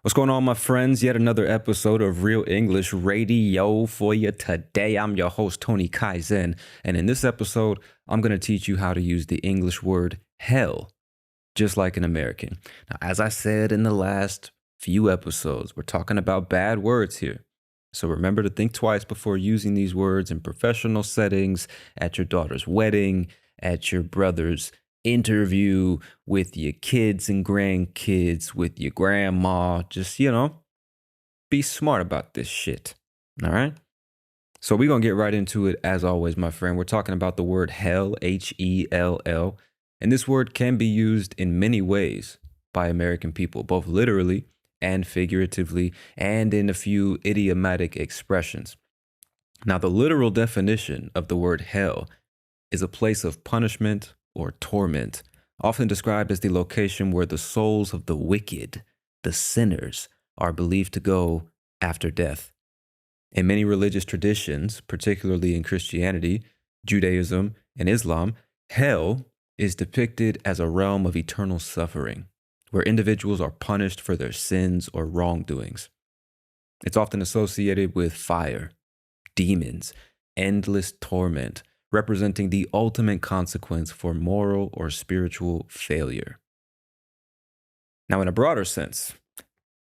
What's going on, my friends? Yet another episode of Real English Radio for you today. I'm your host, Tony Kaizen, and in this episode, I'm going to teach you how to use the English word hell, just like an American. Now, as I said in the last few episodes, we're talking about bad words here. So remember to think twice before using these words in professional settings, at your daughter's wedding, at your brother's interview, with your kids and grandkids, with your grandma. Just, be smart about this shit. All right? So we're going to get right into it as always, my friend. We're talking about the word hell, Hell. And this word can be used in many ways by American people, both literally and figuratively, and in a few idiomatic expressions. Now, the literal definition of the word hell is a place of punishment or torment, often described as the location where the souls of the wicked, the sinners, are believed to go after death. In many religious traditions, particularly in Christianity, Judaism, and Islam, hell is depicted as a realm of eternal suffering, where individuals are punished for their sins or wrongdoings. It's often associated with fire, demons, endless torment, representing the ultimate consequence for moral or spiritual failure. Now, in a broader sense,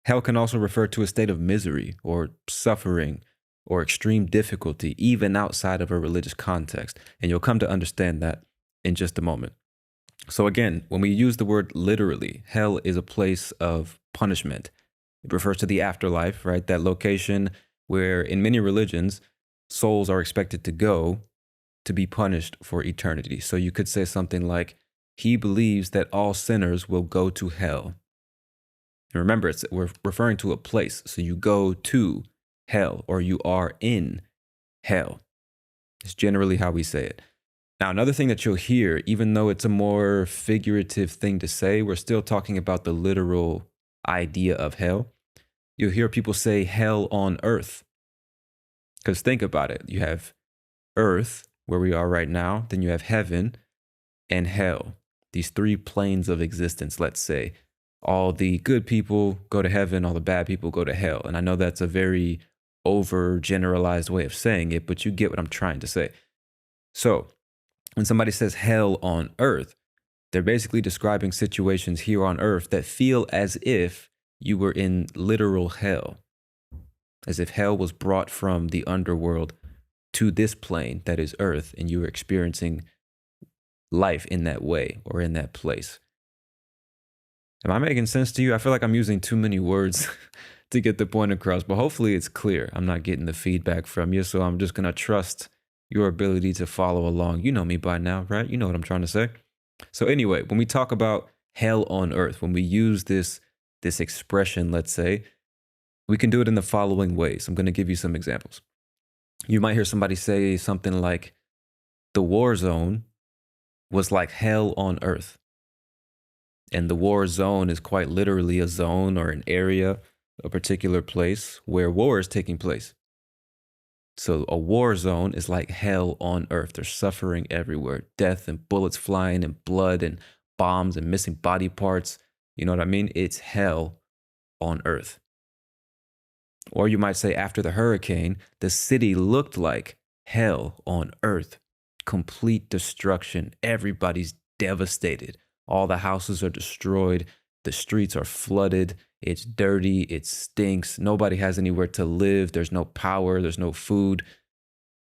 hell can also refer to a state of misery or suffering or extreme difficulty, even outside of a religious context. And you'll come to understand that in just a moment. So again, when we use the word literally, hell is a place of punishment. It refers to the afterlife, right? That location where in many religions, souls are expected to go to be punished for eternity. So you could say something like, he believes that all sinners will go to hell. And remember, we're referring to a place. So you go to hell or you are in hell. It's generally how we say it. Now, another thing that you'll hear, even though it's a more figurative thing to say, we're still talking about the literal idea of hell. You'll hear people say hell on earth. Because think about it. You have earth, where we are right now, then you have heaven and hell. These three planes of existence, let's say. All the good people go to heaven, all the bad people go to hell. And I know that's a very overgeneralized way of saying it, but you get what I'm trying to say. So, when somebody says hell on earth, they're basically describing situations here on earth that feel as if you were in literal hell, as if hell was brought from the underworld to this plane that is earth, and you were experiencing life in that way or in that place. Am I making sense to you? I feel like I'm using too many words to get the point across, but hopefully it's clear. I'm not getting the feedback from you, so I'm just going to trust your ability to follow along. You know me by now, right? You know what I'm trying to say. So anyway, when we talk about hell on earth, when we use this expression, let's say, we can do it in the following ways. I'm going to give you some examples. You might hear somebody say something like, the war zone was like hell on earth. And the war zone is quite literally a zone or an area, a particular place where war is taking place. So a war zone is like hell on earth. There's suffering everywhere, death and bullets flying and blood and bombs and missing body parts. You know what I mean? It's hell on earth. Or you might say after the hurricane, the city looked like hell on earth. Complete destruction. Everybody's devastated. All the houses are destroyed. The streets are flooded. It's dirty. It stinks. Nobody has anywhere to live. There's no power. There's no food.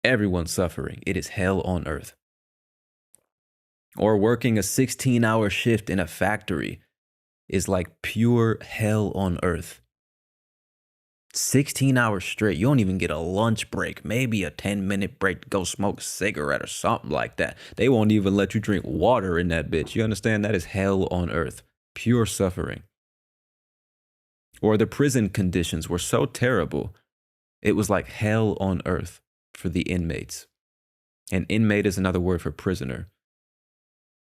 Everyone's suffering. It is hell on earth. Or working a 16-hour shift in a factory is like pure hell on earth. 16 hours straight. You don't even get a lunch break, maybe a 10-minute break to go smoke a cigarette or something like that. They won't even let you drink water in that bitch. You understand? That is hell on earth. Pure suffering. Or the prison conditions were so terrible, it was like hell on earth for the inmates. An inmate is another word for prisoner.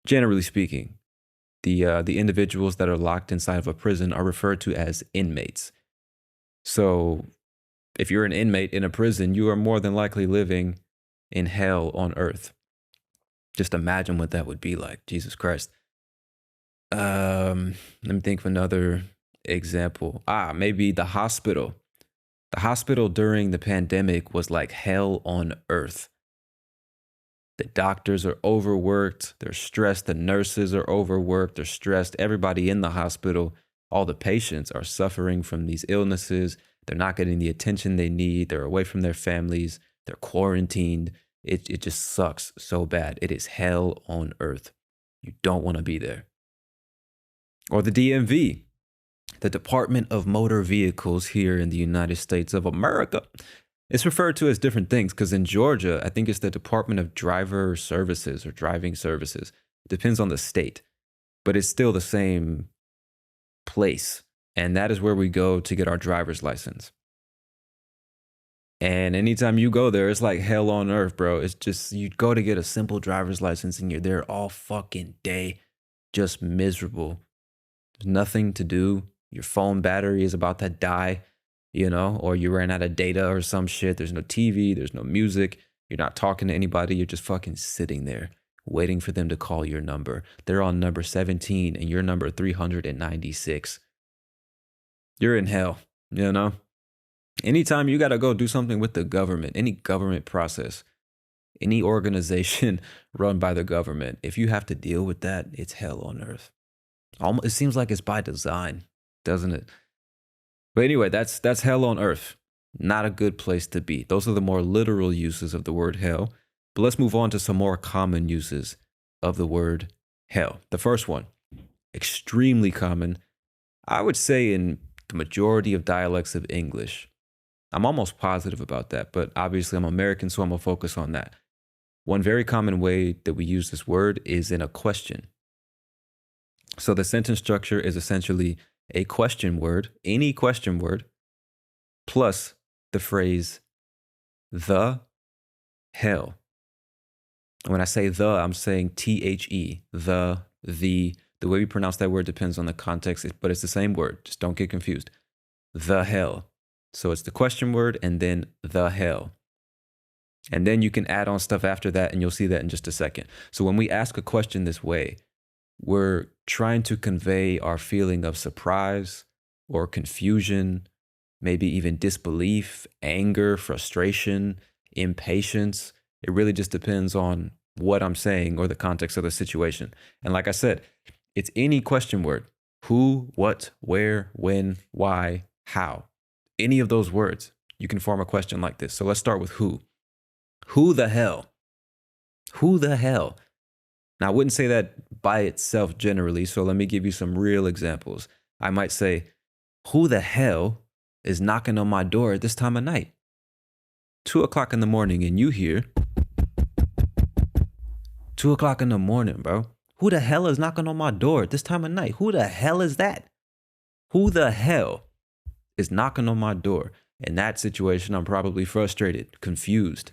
Generally speaking, the individuals that are locked inside of a prison are referred to as inmates. So if you're an inmate in a prison, you are more than likely living in hell on earth. Just imagine what that would be like. Jesus Christ. Let me think of another example. Maybe the hospital. The hospital during the pandemic was like hell on earth. The doctors are overworked, they're stressed, the nurses are overworked, they're stressed. Everybody in the hospital, all the patients are suffering from these illnesses. They're not getting the attention they need. They're away from their families. They're quarantined. It just sucks so bad. It is hell on earth. You don't want to be there. Or the DMV, the Department of Motor Vehicles here in the United States of America. It's referred to as different things because in Georgia, I think it's the Department of Driver Services or Driving Services. It depends on the state, but it's still the same place. And that is where we go to get our driver's license. And anytime you go there, it's like hell on earth, bro. It's just, you go to get a simple driver's license and you're there all fucking day, just miserable. There's nothing to do. Your phone battery is about to die, or you ran out of data or some shit. There's no TV, there's no music. You're not talking to anybody. You're just fucking sitting there waiting for them to call your number. They're on number 17 and you're number 396. You're in hell, Anytime you got to go do something with the government, any government process, any organization run by the government, if you have to deal with that, it's hell on earth. It seems like it's by design, doesn't it? But anyway, that's hell on earth. Not a good place to be. Those are the more literal uses of the word hell. But let's move on to some more common uses of the word hell. The first one, extremely common, I would say in the majority of dialects of English. I'm almost positive about that, but obviously I'm American, so I'm going to focus on that. One very common way that we use this word is in a question. So the sentence structure is essentially a question word, any question word, plus the phrase, the hell. When I say the, I'm saying the, the way we pronounce that word depends on the context, but it's the same word. Just don't get confused. The hell. So it's the question word and then the hell. And then you can add on stuff after that, and you'll see that in just a second. So when we ask a question this way, we're trying to convey our feeling of surprise or confusion, maybe even disbelief, anger, frustration, impatience. It really just depends on what I'm saying or the context of the situation. And like I said, it's any question word. Who, what, where, when, why, how. Any of those words, you can form a question like this. So let's start with who. Who the hell? Who the hell? Now, I wouldn't say that by itself generally, so let me give you some real examples. I might say, who the hell is knocking on my door at this time of night? 2 o'clock in the morning, and you hear 2 o'clock in the morning, bro. Who the hell is knocking on my door at this time of night? Who the hell is that? Who the hell is knocking on my door? In that situation, I'm probably frustrated, confused.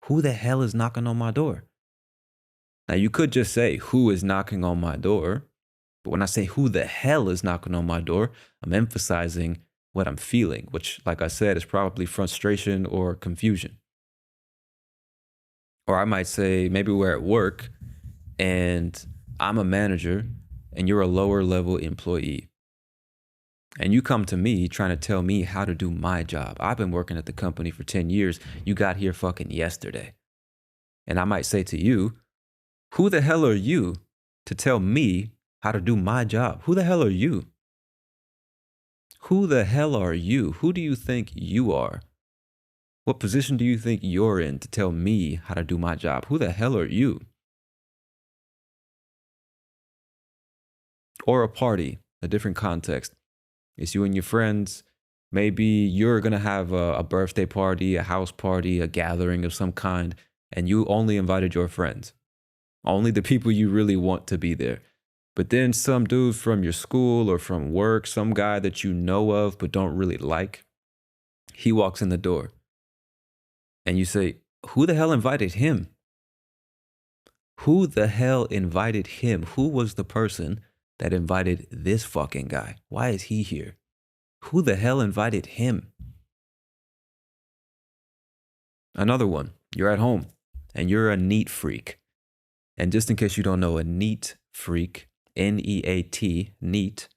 Who the hell is knocking on my door? Now, you could just say, who is knocking on my door? But when I say who the hell is knocking on my door, I'm emphasizing what I'm feeling, which, like I said, is probably frustration or confusion. Or I might say, maybe we're at work and I'm a manager and you're a lower level employee. And you come to me trying to tell me how to do my job. I've been working at the company for 10 years. You got here fucking yesterday. And I might say to you, who the hell are you to tell me how to do my job? Who the hell are you? Who the hell are you? Who do you think you are? What position do you think you're in to tell me how to do my job? Who the hell are you? Or a party, a different context. It's you and your friends. Maybe you're going to have a birthday party, a house party, a gathering of some kind, and you only invited your friends. Only the people you really want to be there. But then some dude from your school or from work, some guy that you know of but don't really like, he walks in the door. And you say, who the hell invited him? Who the hell invited him? Who was the person that invited this fucking guy? Why is he here? Who the hell invited him? Another one, you're at home and you're a neat freak. And just in case you don't know, a neat freak, N-E-A-T, neat,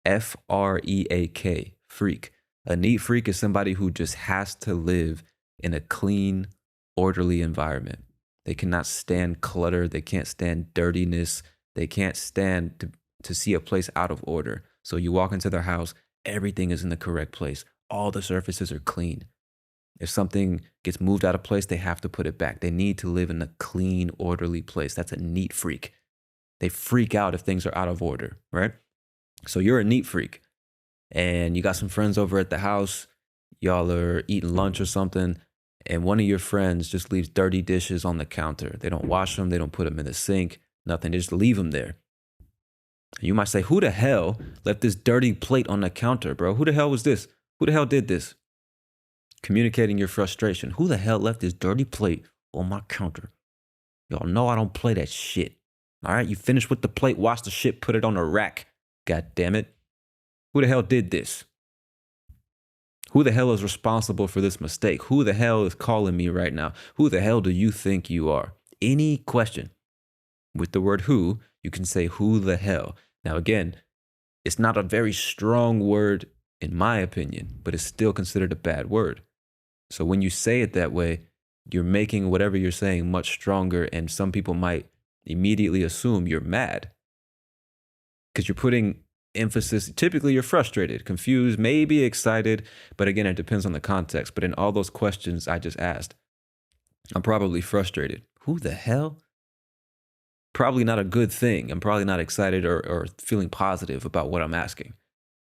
Freak. Freak. A neat freak is somebody who just has to live in a clean, orderly environment. They cannot stand clutter. They can't stand dirtiness. They can't stand to see a place out of order. So you walk into their house, everything is in the correct place. All the surfaces are clean. If something gets moved out of place, they have to put it back. They need to live in a clean, orderly place. That's a neat freak. They freak out if things are out of order, right? So you're a neat freak and you got some friends over at the house. Y'all are eating lunch or something, and one of your friends just leaves dirty dishes on the counter. They don't wash them. They don't put them in the sink, nothing. They just leave them there. You might say, who the hell left this dirty plate on the counter, bro? Who the hell was this? Who the hell did this? Communicating your frustration. Who the hell left this dirty plate on my counter? Y'all know I don't play that shit. All right, you finish with the plate, wash the shit, put it on a rack. God damn it. Who the hell did this? Who the hell is responsible for this mistake? Who the hell is calling me right now? Who the hell do you think you are? Any question with the word who, you can say who the hell. Now, again, it's not a very strong word in my opinion, but it's still considered a bad word. So when you say it that way, you're making whatever you're saying much stronger, and some people might immediately assume you're mad because you're putting emphasis. Typically, you're frustrated, confused, maybe excited, but again, it depends on the context. But in all those questions I just asked, I'm probably frustrated. Who the hell? Probably not a good thing. I'm probably not excited or feeling positive about what I'm asking.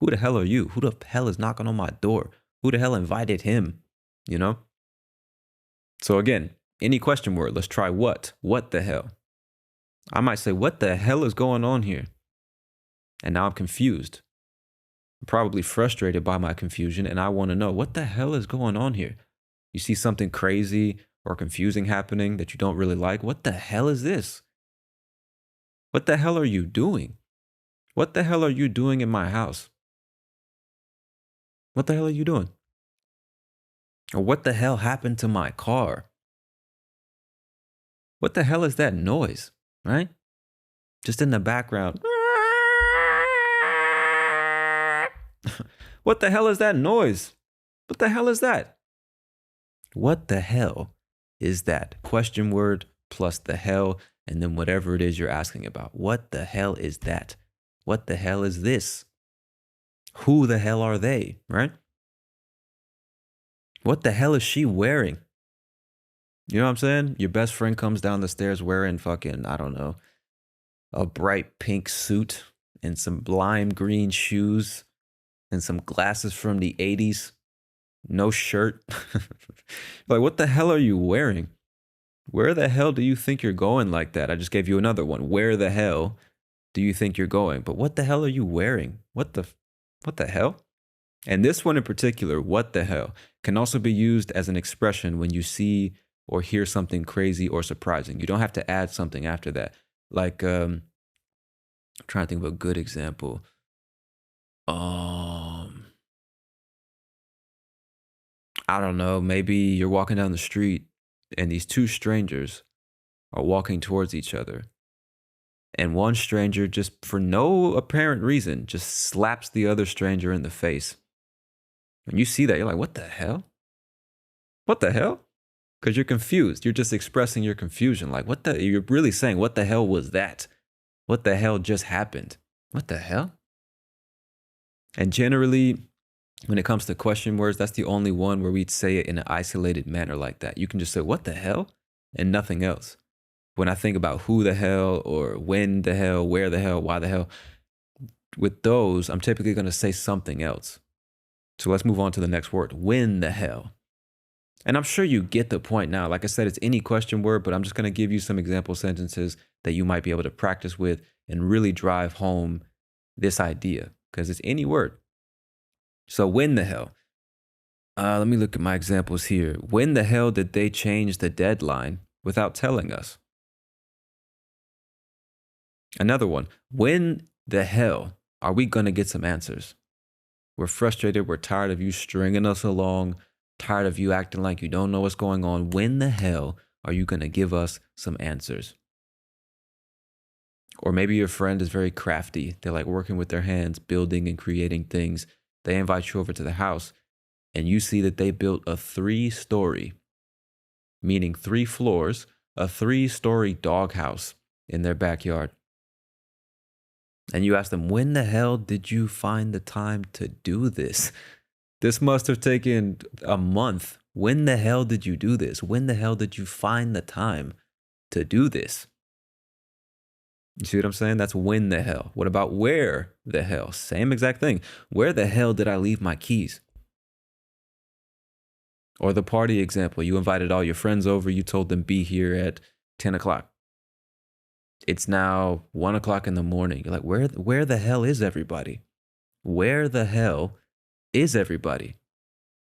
Who the hell are you? Who the hell is knocking on my door? Who the hell invited him? You know? So again, any question word, let's try what. What the hell? I might say, what the hell is going on here? And now I'm confused. I'm probably frustrated by my confusion, and I want to know, what the hell is going on here? You see something crazy or confusing happening that you don't really like? What the hell is this? What the hell are you doing? What the hell are you doing in my house? What the hell are you doing? Or what the hell happened to my car? What the hell is that noise, right? Just in the background. What the hell is that noise? What the hell is that? What the hell is that? Question word plus the hell, and then whatever it is you're asking about. What the hell is that? What the hell is this? Who the hell are they, right? What the hell is she wearing? You know what I'm saying? Your best friend comes down the stairs wearing fucking, I don't know, a bright pink suit and some lime green shoes and some glasses from the 80s. No shirt. Like, what the hell are you wearing? Where the hell do you think you're going like that? I just gave you another one. Where the hell do you think you're going? But what the hell are you wearing? What the hell? And this one in particular, what the hell, can also be used as an expression when you see or hear something crazy or surprising. You don't have to add something after that. Like, I'm trying to think of a good example. I don't know. Maybe you're walking down the street and these two strangers are walking towards each other. And one stranger, just for no apparent reason, just slaps the other stranger in the face. When you see that, you're like, what the hell? What the hell? Because you're confused. You're just expressing your confusion. Like, you're really saying, what the hell was that? What the hell just happened? What the hell? And generally, when it comes to question words, that's the only one where we'd say it in an isolated manner like that. You can just say, what the hell? And nothing else. When I think about who the hell or when the hell, where the hell, why the hell, with those, I'm typically going to say something else. So let's move on to the next word. When the hell? And I'm sure you get the point now. Like I said, it's any question word, but I'm just going to give you some example sentences that you might be able to practice with and really drive home this idea, because it's any word. So when the hell? Let me look at my examples here. When the hell did they change the deadline without telling us? Another one. When the hell are we going to get some answers? We're frustrated. We're tired of you stringing us along. Tired of you acting like you don't know what's going on. When the hell are you going to give us some answers? Or maybe your friend is very crafty. They like working with their hands, building and creating things. They invite you over to the house and you see that they built a 3-story, meaning 3 floors, a 3-story doghouse in their backyard. And you ask them, when the hell did you find the time to do this? This must have taken a month. When the hell did you do this? When the hell did you find the time to do this? You see what I'm saying? That's when the hell. What about where the hell? Same exact thing. Where the hell did I leave my keys? Or the party example. You invited all your friends over. You told them be here at 10 o'clock. It's now 1 o'clock in the morning. You're like, where the hell is everybody? Where the hell is everybody?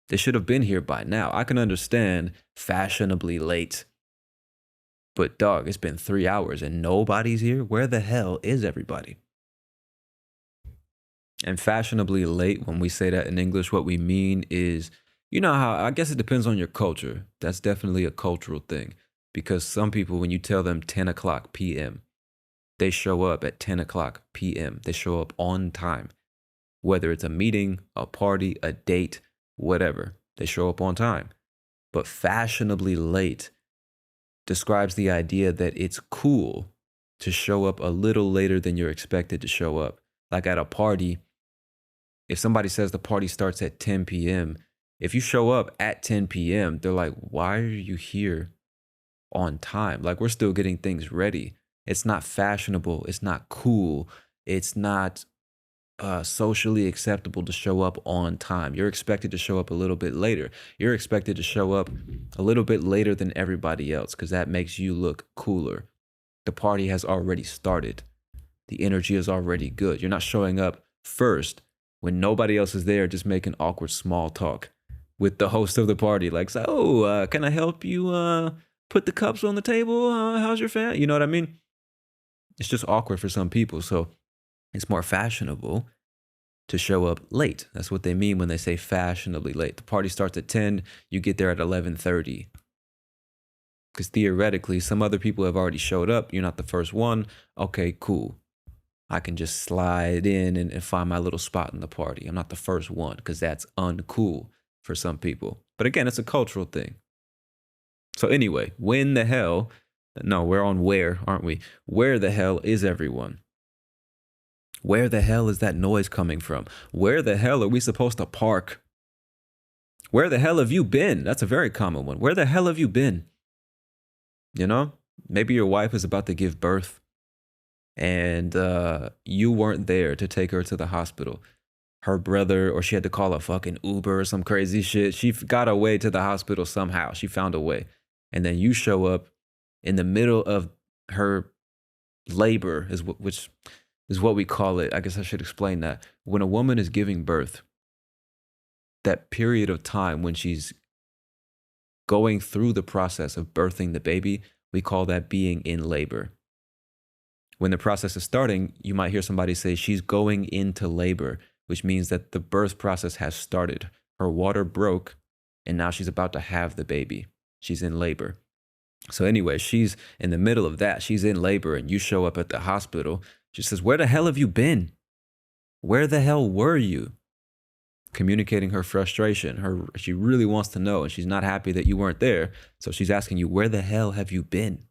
They should have been here by now. I can understand fashionably late. But dog, it's been 3 hours and nobody's here. Where the hell is everybody? And fashionably late, when we say that in English, what we mean is, you know how, I guess it depends on your culture. That's definitely a cultural thing. Because some people, when you tell them 10 o'clock p.m., they show up at 10 o'clock p.m. They show up on time. Whether it's a meeting, a party, a date, whatever, they show up on time. But fashionably late describes the idea that it's cool to show up a little later than you're expected to show up. Like at a party, if somebody says the party starts at 10 p.m., if you show up at 10 p.m., they're like, why are you here on time? Like, we're still getting things ready. It's not fashionable. It's not cool. It's not socially acceptable to show up on time. You're expected to show up a little bit later. You're expected to show up a little bit later than everybody else because that makes you look cooler. The party has already started. The energy is already good. You're not showing up first when nobody else is there, just making awkward small talk with the host of the party. Like, so, can I help you put the cups on the table? How's your family? You know what I mean? It's just awkward for some people. So it's more fashionable to show up late. That's what they mean when they say fashionably late. The party starts at 10, you get there at 11:30. Because theoretically, some other people have already showed up. You're not the first one. Okay, cool. I can just slide in and find my little spot in the party. I'm not the first one because that's uncool for some people. But again, it's a cultural thing. So anyway, when the hell, no, we're on where, aren't we? Where the hell is everyone? Where the hell is that noise coming from? Where the hell are we supposed to park? Where the hell have you been? That's a very common one. Where the hell have you been? You know, maybe your wife is about to give birth and you weren't there to take her to the hospital. Her brother, or she had to call a fucking Uber or some crazy shit. She got away to the hospital somehow. She found a way. And then you show up in the middle of her labor, which is what we call it. I guess I should explain that. When a woman is giving birth, that period of time when she's going through the process of birthing the baby, we call that being in labor. When the process is starting, you might hear somebody say she's going into labor, which means that the birth process has started. Her water broke, and now she's about to have the baby. She's in labor. So anyway, she's in the middle of that. She's in labor, and you show up at the hospital. She says, where the hell have you been? Where the hell were you? Communicating her frustration. She really wants to know, and she's not happy that you weren't there. So she's asking you, where the hell have you been?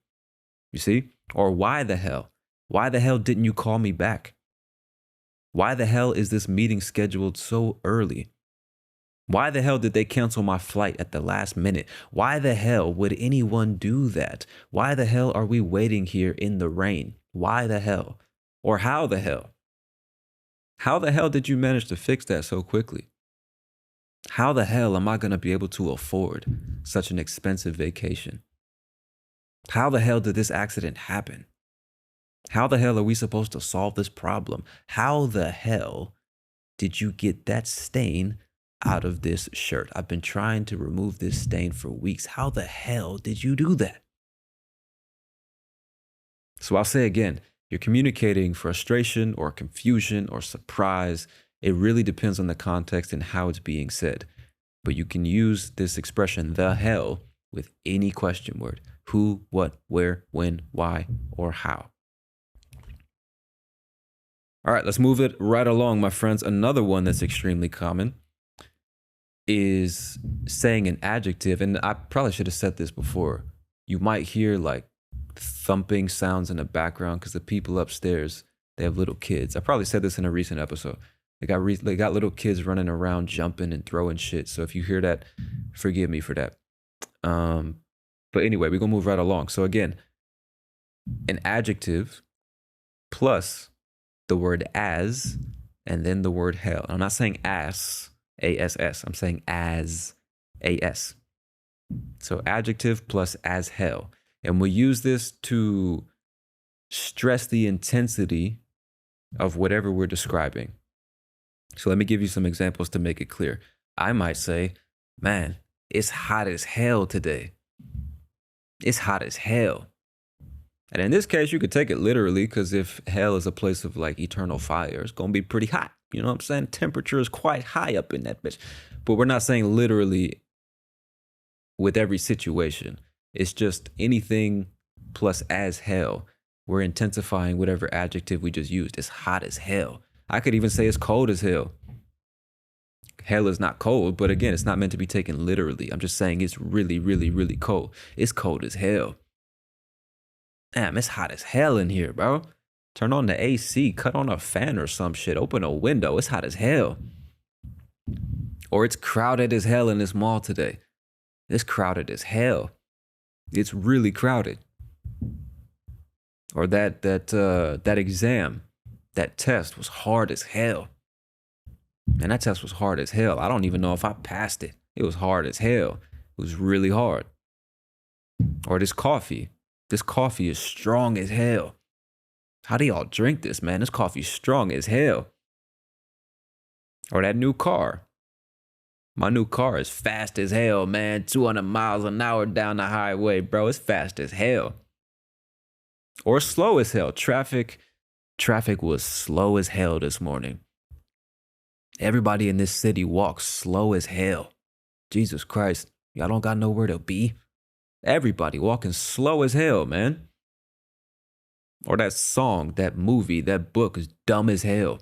You see? Or why the hell? Why the hell didn't you call me back? Why the hell is this meeting scheduled so early? Why the hell did they cancel my flight at the last minute? Why the hell would anyone do that? Why the hell are we waiting here in the rain? Why the hell? Or how the hell? How the hell did you manage to fix that so quickly? How the hell am I going to be able to afford such an expensive vacation? How the hell did this accident happen? How the hell are we supposed to solve this problem? How the hell did you get that stain out of this shirt? I've been trying to remove this stain for weeks. How the hell did you do that? So I'll say again, you're communicating frustration or confusion or surprise. It really depends on the context and how it's being said. But you can use this expression, the hell, with any question word. Who, what, where, when, why, or how. All right, let's move it right along, my friends. Another one that's extremely common is saying an adjective. And I probably should have said this before. You might hear like thumping sounds in the background because the people upstairs, they have little kids. I probably said this in a recent episode. They got little kids running around, jumping and throwing shit. So if you hear that, forgive me for that. But anyway, we're gonna move right along. So again, an adjective plus the word as and then the word hell. I'm not saying ass, A-S-S. I'm saying as, A-S. So adjective plus as hell. And we use this to stress the intensity of whatever we're describing. So let me give you some examples to make it clear. I might say, man, it's hot as hell today. It's hot as hell. And in this case, you could take it literally because if hell is a place of like eternal fire, it's going to be pretty hot. You know what I'm saying? Temperature is quite high up in that bitch. But we're not saying literally with every situation. It's just anything plus as hell. We're intensifying whatever adjective we just used. It's hot as hell. I could even say it's cold as hell. Hell is not cold, but again, it's not meant to be taken literally. I'm just saying it's really, really, really cold. It's cold as hell. Damn, it's hot as hell in here, bro. Turn on the AC, cut on a fan or some shit. Open a window. It's hot as hell. Or it's crowded as hell in this mall today. It's crowded as hell. It's really crowded. Or that exam, that test was hard as hell. And that test was hard as hell. I don't even know if I passed it. It was hard as hell. It was really hard. Or this coffee. This coffee is strong as hell. How do y'all drink this, man? This coffee's strong as hell. Or that new car. My new car is fast as hell, man. 200 miles an hour down the highway, bro. It's fast as hell. Or slow as hell. Traffic was slow as hell this morning. Everybody in this city walks slow as hell. Jesus Christ. Y'all don't got nowhere to be. Everybody walking slow as hell, man. Or that song, that movie, that book is dumb as hell.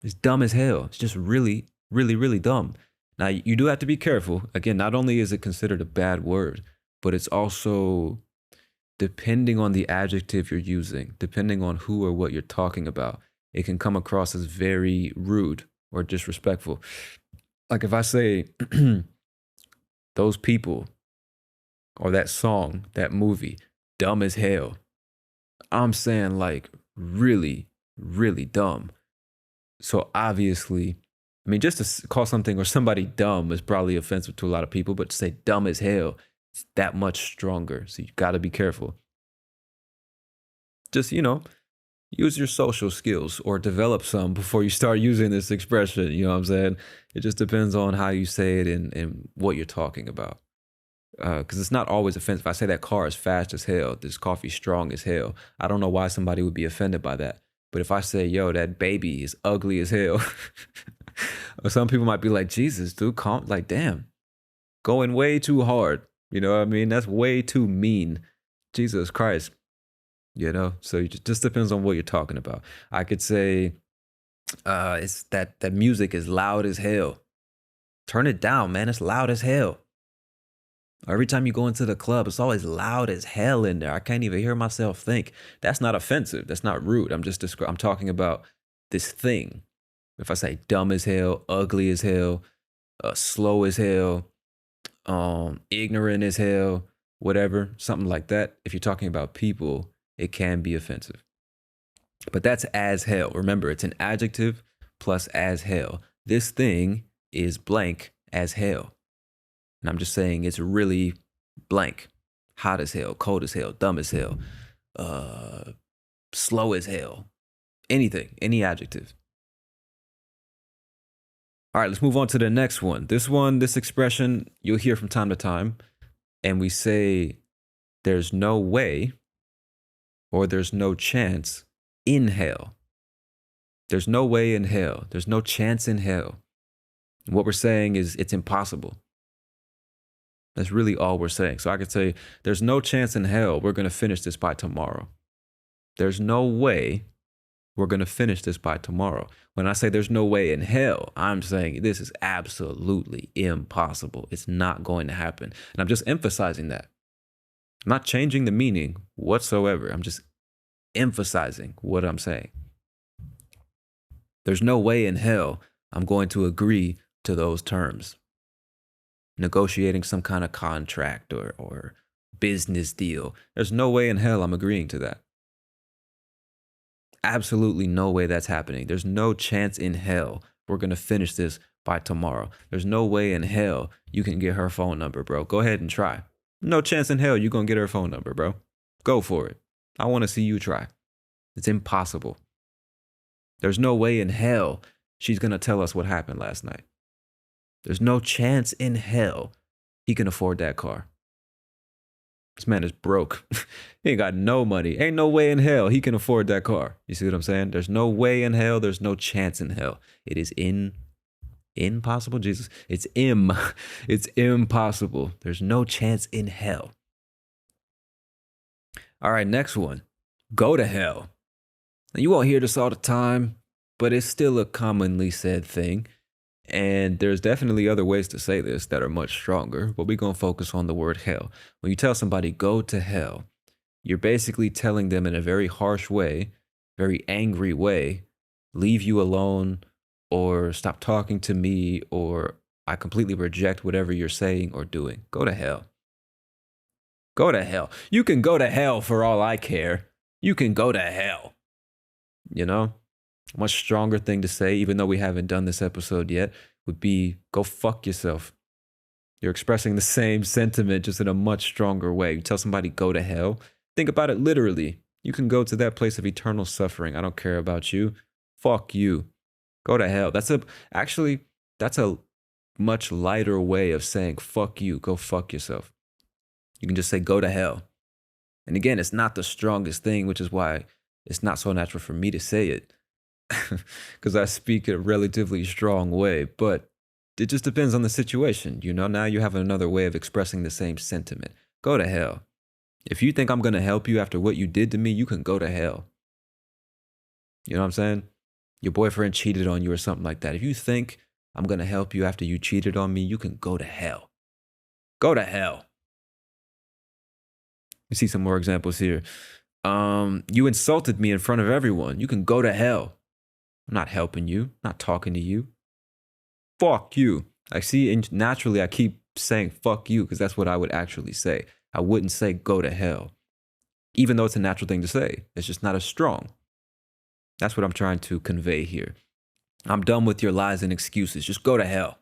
It's dumb as hell. It's just really, really, really dumb. Now, you do have to be careful. Again, not only is it considered a bad word, but it's also, depending on the adjective you're using, depending on who or what you're talking about, it can come across as very rude or disrespectful. Like if I say, those people, or that song, that movie, dumb as hell, I'm saying like really, really dumb. So obviously, I mean, just to call something or somebody dumb is probably offensive to a lot of people, but to say dumb as hell, it's that much stronger. So you got to be careful. Just, use your social skills or develop some before you start using this expression. You know what I'm saying? It just depends on how you say it and what you're talking about. Because it's not always offensive. If I say that car is fast as hell, this coffee strong as hell, I don't know why somebody would be offended by that. But if I say, yo, that baby is ugly as hell, or some people might be like, Jesus, dude, like, damn, going way too hard. You know what I mean? That's way too mean. Jesus Christ. So it just depends on what you're talking about. I could say, it's that music is loud as hell. Turn it down, man. It's loud as hell. Every time you go into the club, it's always loud as hell in there. I can't even hear myself think. That's not offensive. That's not rude. I'm talking about this thing. If I say dumb as hell, ugly as hell, slow as hell, ignorant as hell, whatever, something like that. If you're talking about people, it can be offensive. But that's as hell. Remember, it's an adjective plus as hell. This thing is blank as hell. And I'm just saying it's really blank. Hot as hell, cold as hell, dumb as hell, slow as hell. Anything, any adjective. All right, let's move on to the next one. This expression, you'll hear from time to time. And we say there's no way or there's no chance in hell. There's no way in hell. There's no chance in hell. What we're saying is it's impossible. That's really all we're saying. So I could say, there's no chance in hell we're going to finish this by tomorrow. There's no way We're going to finish this by tomorrow. When I say there's no way in hell, I'm saying this is absolutely impossible. It's not going to happen. And I'm just emphasizing that. I'm not changing the meaning whatsoever. I'm just emphasizing what I'm saying. There's no way in hell I'm going to agree to those terms. Negotiating some kind of contract or business deal. There's no way in hell I'm agreeing to that. Absolutely no way that's happening. There's no chance in hell we're going to finish this by tomorrow. There's no way in hell you can get her phone number, bro. Go ahead and try. No chance in hell you're going to get her phone number, bro. Go for it. I want to see you try. It's impossible. There's no way in hell she's going to tell us what happened last night. There's no chance in hell he can afford that car. This man is broke. He ain't got no money. Ain't no way in hell he can afford that car. You see what I'm saying? There's no way in hell. There's no chance in hell. It is impossible. Jesus. It's impossible. There's no chance in hell. All right, next one. Go to hell. Now, you won't hear this all the time, but it's still a commonly said thing. And there's definitely other ways to say this that are much stronger, but we're going to focus on the word hell. When you tell somebody, go to hell, you're basically telling them in a very harsh way, very angry way, leave you alone, or stop talking to me, or I completely reject whatever you're saying or doing. Go to hell. Go to hell. You can go to hell for all I care. You can go to hell. You know? Much stronger thing to say, even though we haven't done this episode yet, would be go fuck yourself. You're expressing the same sentiment, just in a much stronger way. You tell somebody go to hell. Think about it literally. You can go to that place of eternal suffering. I don't care about you. Fuck you. Go to hell. That's a much lighter way of saying fuck you. Go fuck yourself. You can just say go to hell. And again, it's not the strongest thing, which is why it's not so natural for me to say it. Because I speak a relatively strong way, but it just depends on the situation. You know, now you have another way of expressing the same sentiment. Go to hell. If you think I'm going to help you after what you did to me, you can go to hell. You know what I'm saying? Your boyfriend cheated on you or something like that. If you think I'm going to help you after you cheated on me, you can go to hell. Go to hell. You see some more examples here. You insulted me in front of everyone. You can go to hell. I'm not helping you, not talking to you. Fuck you. I see, and naturally I keep saying fuck you because that's what I would actually say. I wouldn't say go to hell, even though it's a natural thing to say. It's just not as strong. That's what I'm trying to convey here. I'm done with your lies and excuses. Just go to hell.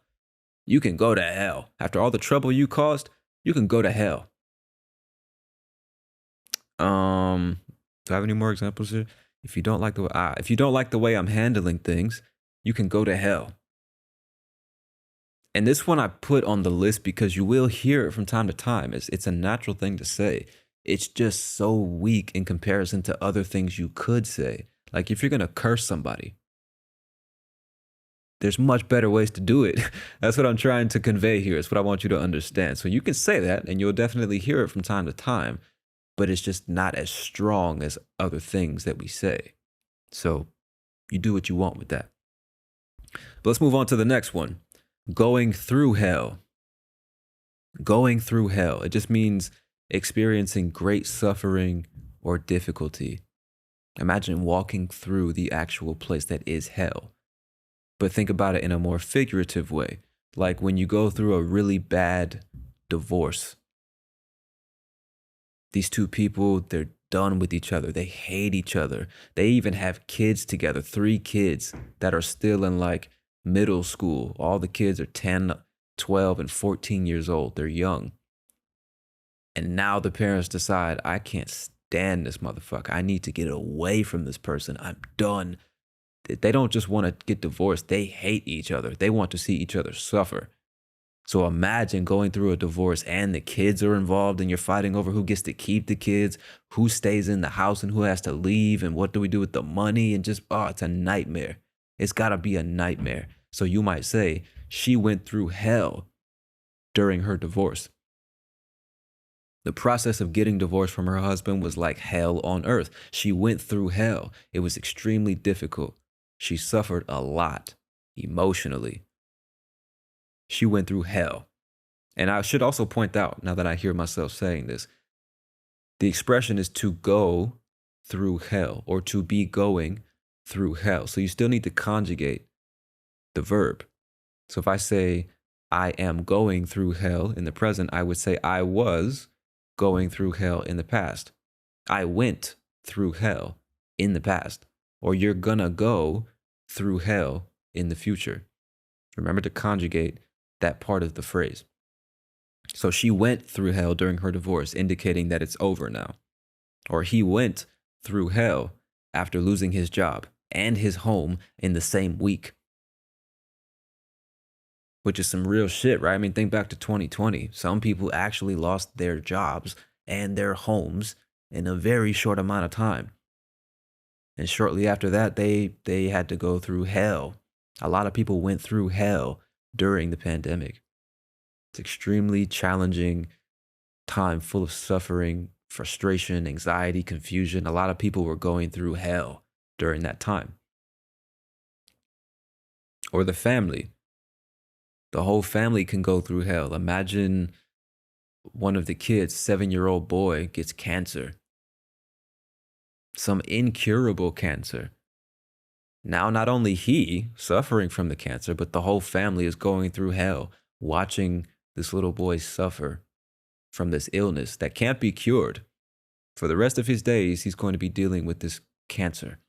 You can go to hell. After all the trouble you caused, you can go to hell. Do I have any more examples here? If you don't like the way I'm handling things, you can go to hell. And this one I put on the list because you will hear it from time to time. It's a natural thing to say. It's just so weak in comparison to other things you could say. Like if you're going to curse somebody, there's much better ways to do it. That's what I'm trying to convey here. It's what I want you to understand. So you can say that and you'll definitely hear it from time to time. But it's just not as strong as other things that we say. So you do what you want with that. But let's move on to the next one. Going through hell. Going through hell. It just means experiencing great suffering or difficulty. Imagine walking through the actual place that is hell. But think about it in a more figurative way. Like when you go through a really bad divorce. These two people, they're done with each other. They hate each other. They even have kids together, 3 kids that are still in like middle school. All the kids are 10, 12, and 14 years old. They're young. And now the parents decide, I can't stand this motherfucker. I need to get away from this person. I'm done. They don't just want to get divorced. They hate each other. They want to see each other suffer. So imagine going through a divorce and the kids are involved and you're fighting over who gets to keep the kids, who stays in the house and who has to leave and what do we do with the money and just, it's a nightmare. It's got to be a nightmare. So you might say she went through hell during her divorce. The process of getting divorced from her husband was like hell on earth. She went through hell. It was extremely difficult. She suffered a lot emotionally. She went through hell. And I should also point out, now that I hear myself saying this, the expression is to go through hell or to be going through hell. So you still need to conjugate the verb. So if I say, I am going through hell in the present, I would say, I was going through hell in the past. I went through hell in the past. Or you're gonna go through hell in the future. Remember to conjugate that part of the phrase. So she went through hell during her divorce, indicating that it's over now. Or he went through hell after losing his job and his home in the same week. Which is some real shit, right? I mean, think back to 2020. Some people actually lost their jobs and their homes in a very short amount of time. And shortly after that, they had to go through hell. A lot of people went through hell during the pandemic. It's extremely challenging time, full of suffering, frustration, anxiety, confusion. A lot of people were going through hell during that time. Or the family. The whole family can go through hell. Imagine one of the kids, 7-year-old boy, gets cancer. Some incurable cancer. Now, not only he suffering from the cancer, but the whole family is going through hell, watching this little boy suffer from this illness that can't be cured. For the rest of his days, he's going to be dealing with this cancer.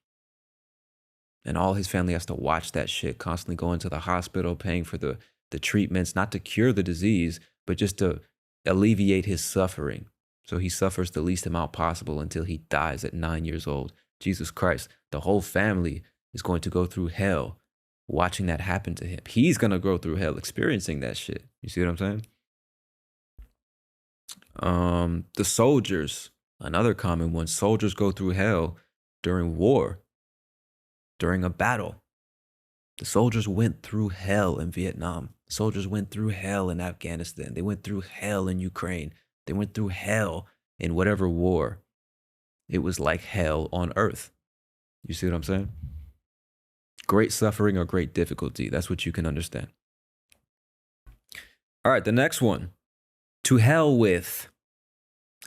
And all his family has to watch that shit, constantly going to the hospital, paying for the treatments, not to cure the disease, but just to alleviate his suffering. So he suffers the least amount possible until he dies at 9 years old. Jesus Christ, the whole family is going to go through hell watching that happen to him. He's going to go through hell experiencing that shit. You see what I'm saying? The soldiers, another common one. Soldiers go through hell during war, during a battle. The soldiers went through hell in Vietnam. Soldiers went through hell in Afghanistan. They went through hell in Ukraine. They went through hell in whatever war. It was like hell on earth. You see what I'm saying? Great suffering or great difficulty. That's what you can understand. All right, the next one. To hell with.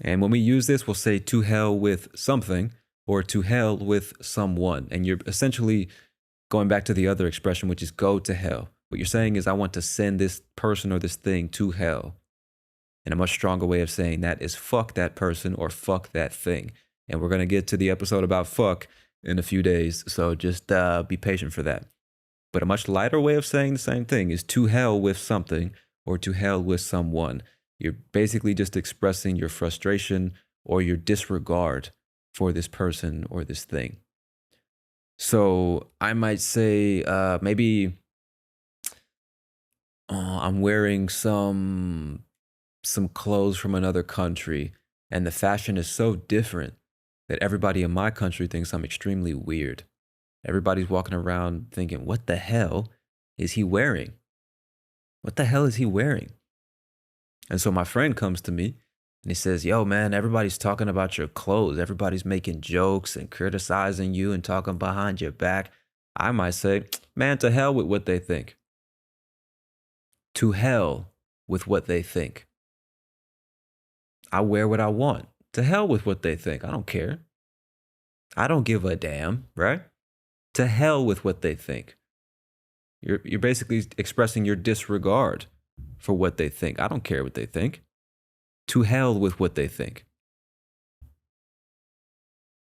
And when we use this, we'll say to hell with something or to hell with someone. And you're essentially going back to the other expression, which is go to hell. What you're saying is I want to send this person or this thing to hell. And a much stronger way of saying that is fuck that person or fuck that thing. And we're going to get to the episode about fuck in a few days. So just be patient for that. But a much lighter way of saying the same thing is to hell with something or to hell with someone. You're basically just expressing your frustration or your disregard for this person or this thing. So I might say maybe I'm wearing some clothes from another country and the fashion is so different that everybody in my country thinks I'm extremely weird. Everybody's walking around thinking, what the hell is he wearing? What the hell is he wearing? And so my friend comes to me and he says, yo, man, everybody's talking about your clothes. Everybody's making jokes and criticizing you and talking behind your back. I might say, man, to hell with what they think. To hell with what they think. I wear what I want. To hell with what they think. I don't care. I don't give a damn, right? To hell with what they think. You're basically expressing your disregard for what they think. I don't care what they think. To hell with what they think.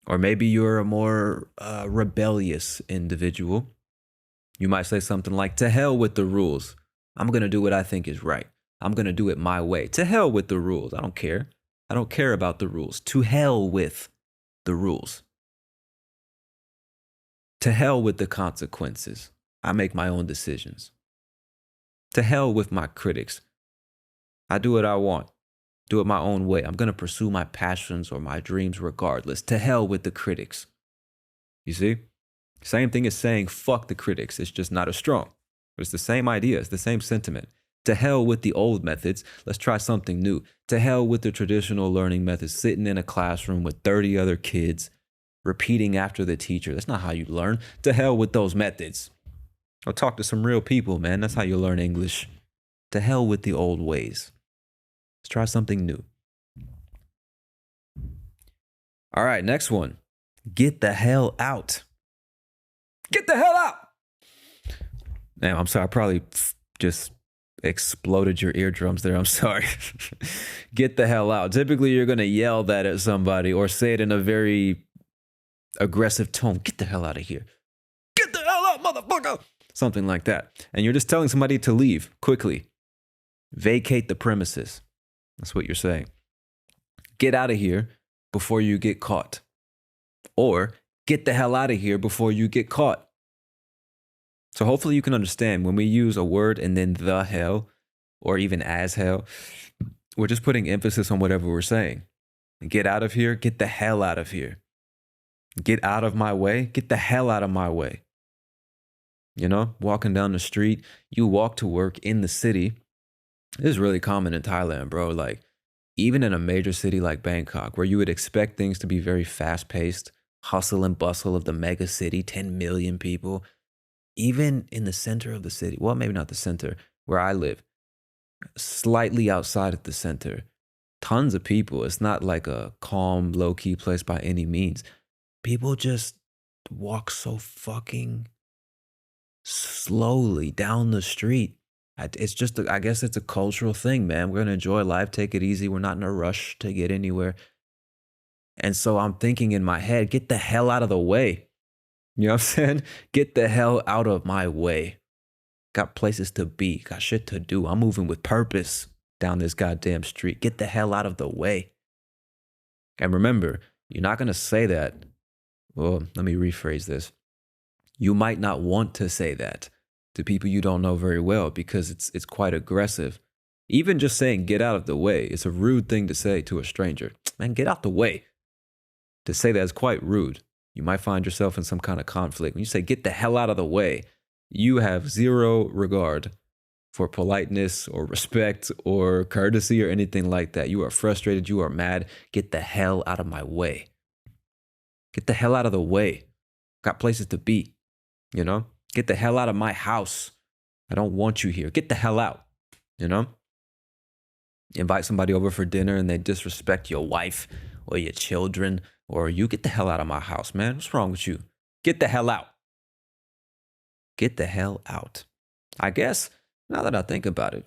Or maybe you're a more rebellious individual. You might say something like, to hell with the rules. I'm going to do what I think is right. I'm going to do it my way. To hell with the rules. I don't care. I don't care about the rules. To hell with the rules. To hell with the consequences. I make my own decisions. To hell with my critics. I do what I want. Do it my own way. I'm going to pursue my passions or my dreams regardless. To hell with the critics. You see? Same thing as saying fuck the critics. It's just not as strong. But it's the same idea. It's the same sentiment. To hell with the old methods. Let's try something new. To hell with the traditional learning methods, sitting in a classroom with 30 other kids, repeating after the teacher. That's not how you learn. To hell with those methods. Go talk to some real people, man. That's how you learn English. To hell with the old ways. Let's try something new. All right, next one. Get the hell out. Get the hell out. Now, I'm sorry. I probably just exploded your eardrums there. I'm sorry. Get the hell out. Typically, you're going to yell that at somebody or say it in a very aggressive tone. Get the hell out of here. Get the hell out, motherfucker. Something like that. And you're just telling somebody to leave quickly. Vacate the premises. That's what you're saying. Get out of here before you get caught. Or get the hell out of here before you get caught. So hopefully you can understand when we use a word and then the hell or even as hell, we're just putting emphasis on whatever we're saying. Get out of here, get the hell out of here. Get out of my way, get the hell out of my way. You know, walking down the street, you walk to work in the city. This is really common in Thailand, bro. Like even in a major city like Bangkok, where you would expect things to be very fast paced, hustle and bustle of the mega city, 10 million people. Even in the center of the city, well, maybe not the center where I live, slightly outside of the center, tons of people. It's not like a calm, low-key place by any means. People just walk so fucking slowly down the street. It's just, I guess it's a cultural thing, man. We're going to enjoy life, take it easy. We're not in a rush to get anywhere. And so I'm thinking in my head, get the hell out of the way. You know what I'm saying? Get the hell out of my way. Got places to be. Got shit to do. I'm moving with purpose down this goddamn street. Get the hell out of the way. And remember, you're not going to say that. Well, let me rephrase this. You might not want to say that to people you don't know very well because it's quite aggressive. Even just saying get out of the way, it's a rude thing to say to a stranger. Man, get out the way. To say that is quite rude. You might find yourself in some kind of conflict. When you say, get the hell out of the way, you have zero regard for politeness or respect or courtesy or anything like that. You are frustrated. You are mad. Get the hell out of my way. Get the hell out of the way. Got places to be, you know? Get the hell out of my house. I don't want you here. Get the hell out, you know? Invite somebody over for dinner and they disrespect your wife or your children. Or you get the hell out of my house, man. What's wrong with you? Get the hell out. Get the hell out. I guess, now that I think about it,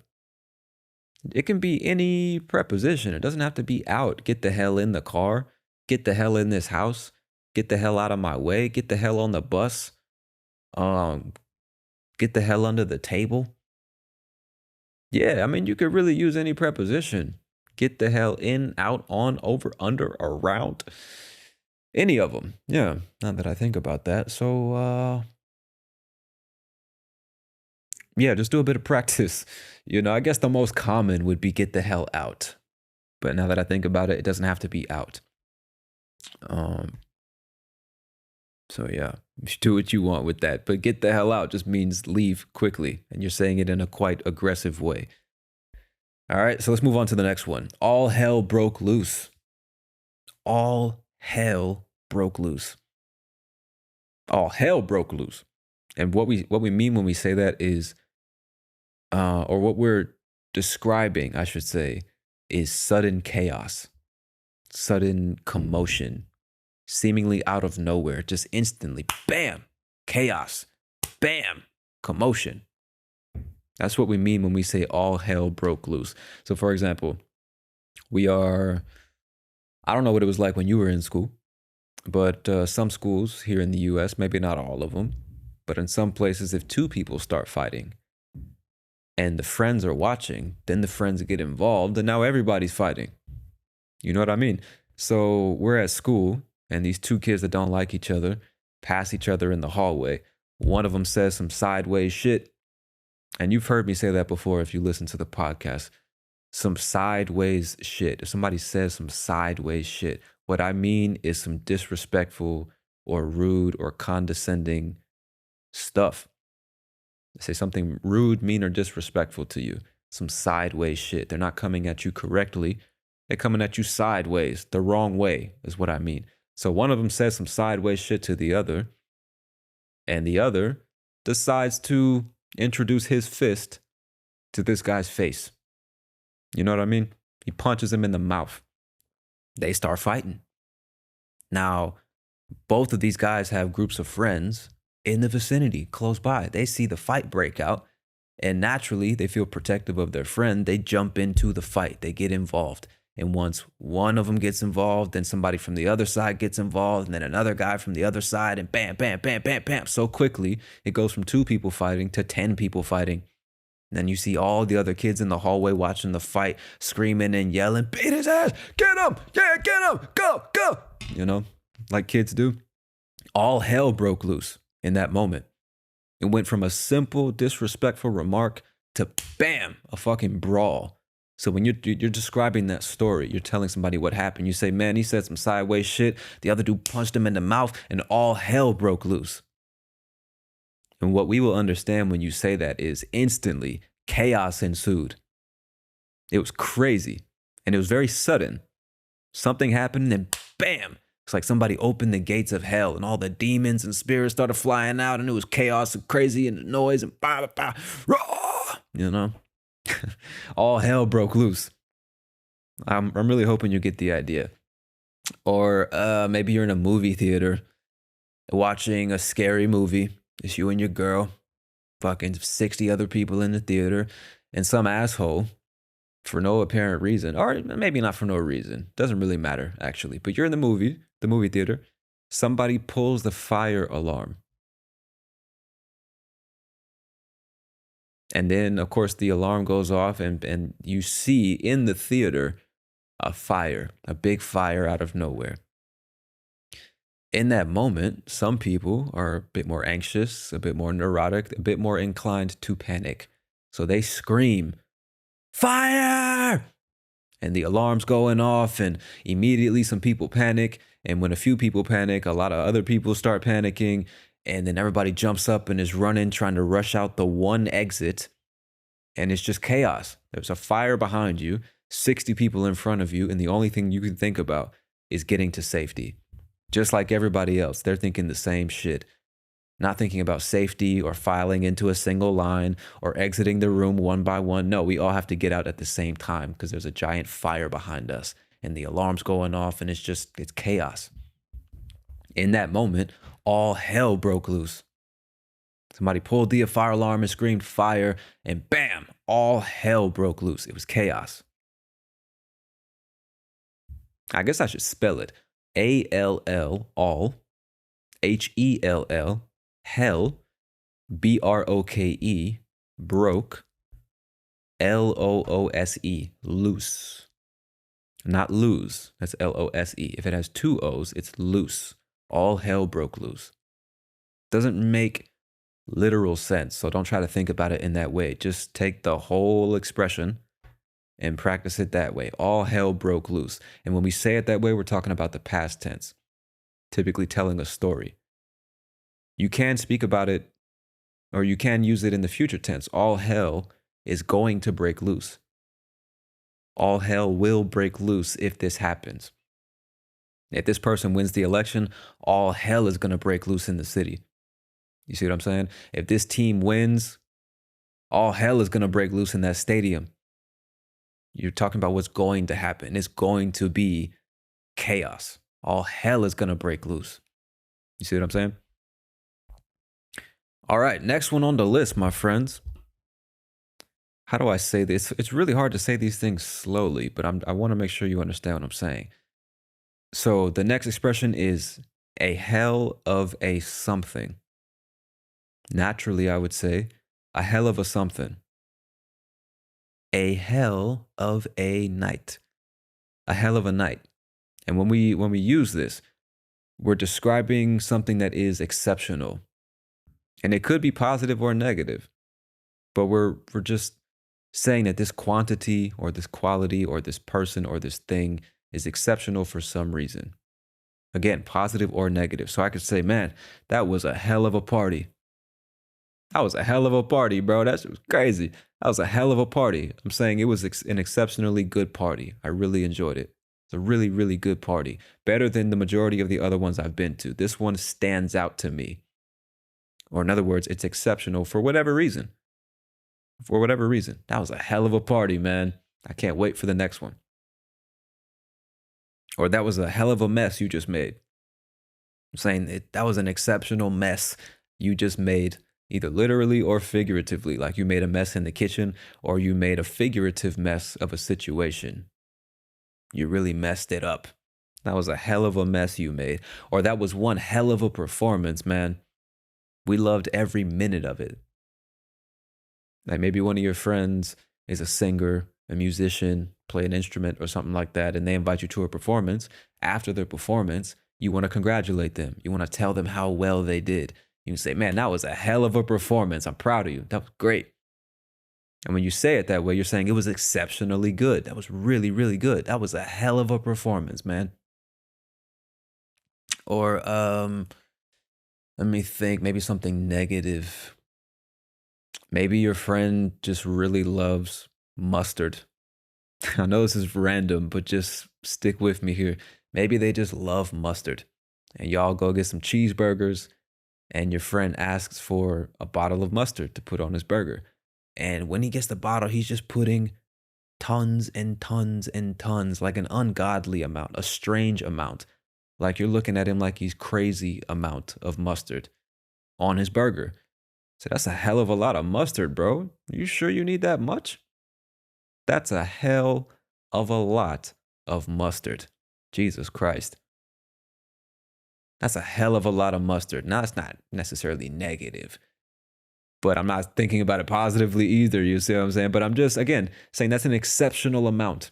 it can be any preposition. It doesn't have to be out. Get the hell in the car. Get the hell in this house. Get the hell out of my way. Get the hell on the bus. Get the hell under the table. Yeah, I mean, you could really use any preposition. Get the hell in, out, on, over, under, around. Any of them. Yeah, now that I think about that. So, yeah, just do a bit of practice. You know, I guess the most common would be get the hell out. But now that I think about it, it doesn't have to be out. So, yeah, you do what you want with that. But get the hell out just means leave quickly. And you're saying it in a quite aggressive way. All right, so let's move on to the next one. All hell broke loose. All hell broke loose. All hell broke loose. And what we mean when we say that is, or what we're describing, I should say, is sudden chaos, sudden commotion, seemingly out of nowhere, just instantly, bam, chaos, bam, commotion. That's what we mean when we say all hell broke loose. So, for example, I don't know what it was like when you were in school, but some schools here in the US, maybe not all of them, but in some places, if two people start fighting and the friends are watching, then the friends get involved and now everybody's fighting. You know what I mean? So we're at school and these two kids that don't like each other pass each other in the hallway. One of them says some sideways shit. And you've heard me say that before if you listen to the podcast. Some sideways shit. If somebody says some sideways shit, what I mean is some disrespectful or rude or condescending stuff. Say something rude, mean, or disrespectful to you. some sideways shit. They're not coming at you correctly. They're coming at you sideways. The wrong way is what I mean. So one of them says some sideways shit to the other, and the other decides to introduce his fist to this guy's face. You know what I mean? He punches him in the mouth. They start fighting. Now, both of these guys have groups of friends in the vicinity, close by. They see the fight break out, and naturally, they feel protective of their friend. They jump into the fight. They get involved. And once one of them gets involved, then somebody from the other side gets involved, and then another guy from the other side, and bam, bam, bam, bam, bam. So quickly, it goes from 2 people fighting to 10 people fighting. And then you see all the other kids in the hallway watching the fight, screaming and yelling, beat his ass, get him, yeah, get him, go, go. You know, like kids do. All hell broke loose in that moment. It went from a simple, disrespectful remark to bam, a fucking brawl. So when you're describing that story, you're telling somebody what happened. You say, man, he said some sideways shit. The other dude punched him in the mouth and all hell broke loose. And what we will understand when you say that is instantly chaos ensued. It was crazy. And it was very sudden. Something happened and bam. It's like somebody opened the gates of hell and all the demons and spirits started flying out and it was chaos and crazy and noise and bah, bah, bah, rah, you know? All hell broke loose. I'm really hoping you get the idea. Or maybe you're in a movie theater watching a scary movie. It's you and your girl, fucking 60 other people in the theater, and some asshole, for no apparent reason, or maybe not for no reason, doesn't really matter actually, but you're in the movie theater, somebody pulls the fire alarm. And then, of course, the alarm goes off and you see in the theater a fire, a big fire out of nowhere. In that moment, some people are a bit more anxious, a bit more neurotic, a bit more inclined to panic. So they scream, fire! And the alarm's going off and immediately some people panic. And when a few people panic, a lot of other people start panicking. And then everybody jumps up and is running, trying to rush out the one exit. And it's just chaos. There's a fire behind you, 60 people in front of you, and the only thing you can think about is getting to safety. Just like everybody else, they're thinking the same shit. Not thinking about safety or filing into a single line or exiting the room one by one. No, we all have to get out at the same time because there's a giant fire behind us and the alarm's going off and it's chaos. In that moment, all hell broke loose. Somebody pulled the fire alarm and screamed fire and bam, all hell broke loose. It was chaos. I guess I should spell it. A-L-L, all, H-E-L-L, hell, B-R-O-K-E, broke, L-O-O-S-E, loose. Not lose, that's L-O-S-E. If it has 2 O's, it's loose. All hell broke loose. Doesn't make literal sense, so don't try to think about it in that way. Just take the whole expression and practice it that way. All hell broke loose. And when we say it that way, we're talking about the past tense, typically telling a story. You can speak about it, or you can use it in the future tense. All hell is going to break loose. All hell will break loose if this happens. If this person wins the election, all hell is going to break loose in the city. You see what I'm saying? If this team wins, all hell is going to break loose in that stadium. You're talking about what's going to happen. It's going to be chaos. All hell is going to break loose. You see what I'm saying? All right, next one on the list, my friends. How do I say this? It's really hard to say these things slowly, but I want to make sure you understand what I'm saying. So the next expression is a hell of a something. Naturally, I would say a hell of a something. A hell of a night. A hell of a night. And when we use this, we're describing something that is exceptional. And it could be positive or negative. But we're just saying that this quantity or this quality or this person or this thing is exceptional for some reason. Again, positive or negative. So I could say, man, that was a hell of a party. That was a hell of a party, bro. That shit was crazy. That was a hell of a party. I'm saying it was an exceptionally good party. I really enjoyed it. It's a really, really good party. Better than the majority of the other ones I've been to. This one stands out to me. Or in other words, it's exceptional for whatever reason. For whatever reason. That was a hell of a party, man. I can't wait for the next one. Or that was a hell of a mess you just made. I'm saying that was an exceptional mess you just made, either literally or figuratively. Like you made a mess in the kitchen or you made a figurative mess of a situation. You really messed it up. That was a hell of a mess you made. Or that was one hell of a performance, man. We loved every minute of it. Like maybe one of your friends is a singer, a musician, play an instrument or something like that, and they invite you to a performance. After their performance, you want to congratulate them. You want to tell them how well they did. You say, man, that was a hell of a performance. I'm proud of you. That was great. And when you say it that way, you're saying it was exceptionally good. That was really, really good. That was a hell of a performance, man. Or let me think, maybe something negative. Maybe your friend just really loves mustard. I know this is random, but just stick with me here. Maybe they just love mustard. And y'all go get some cheeseburgers, and your friend asks for a bottle of mustard to put on his burger. And when he gets the bottle, he's just putting tons and tons and tons, like an ungodly amount, a strange amount. Like you're looking at him like he's crazy amount of mustard on his burger. So that's a hell of a lot of mustard, bro. You sure you need that much? That's a hell of a lot of mustard. Jesus Christ. That's a hell of a lot of mustard. Now, it's not necessarily negative, but I'm not thinking about it positively either. You see what I'm saying? But I'm just, again, saying that's an exceptional amount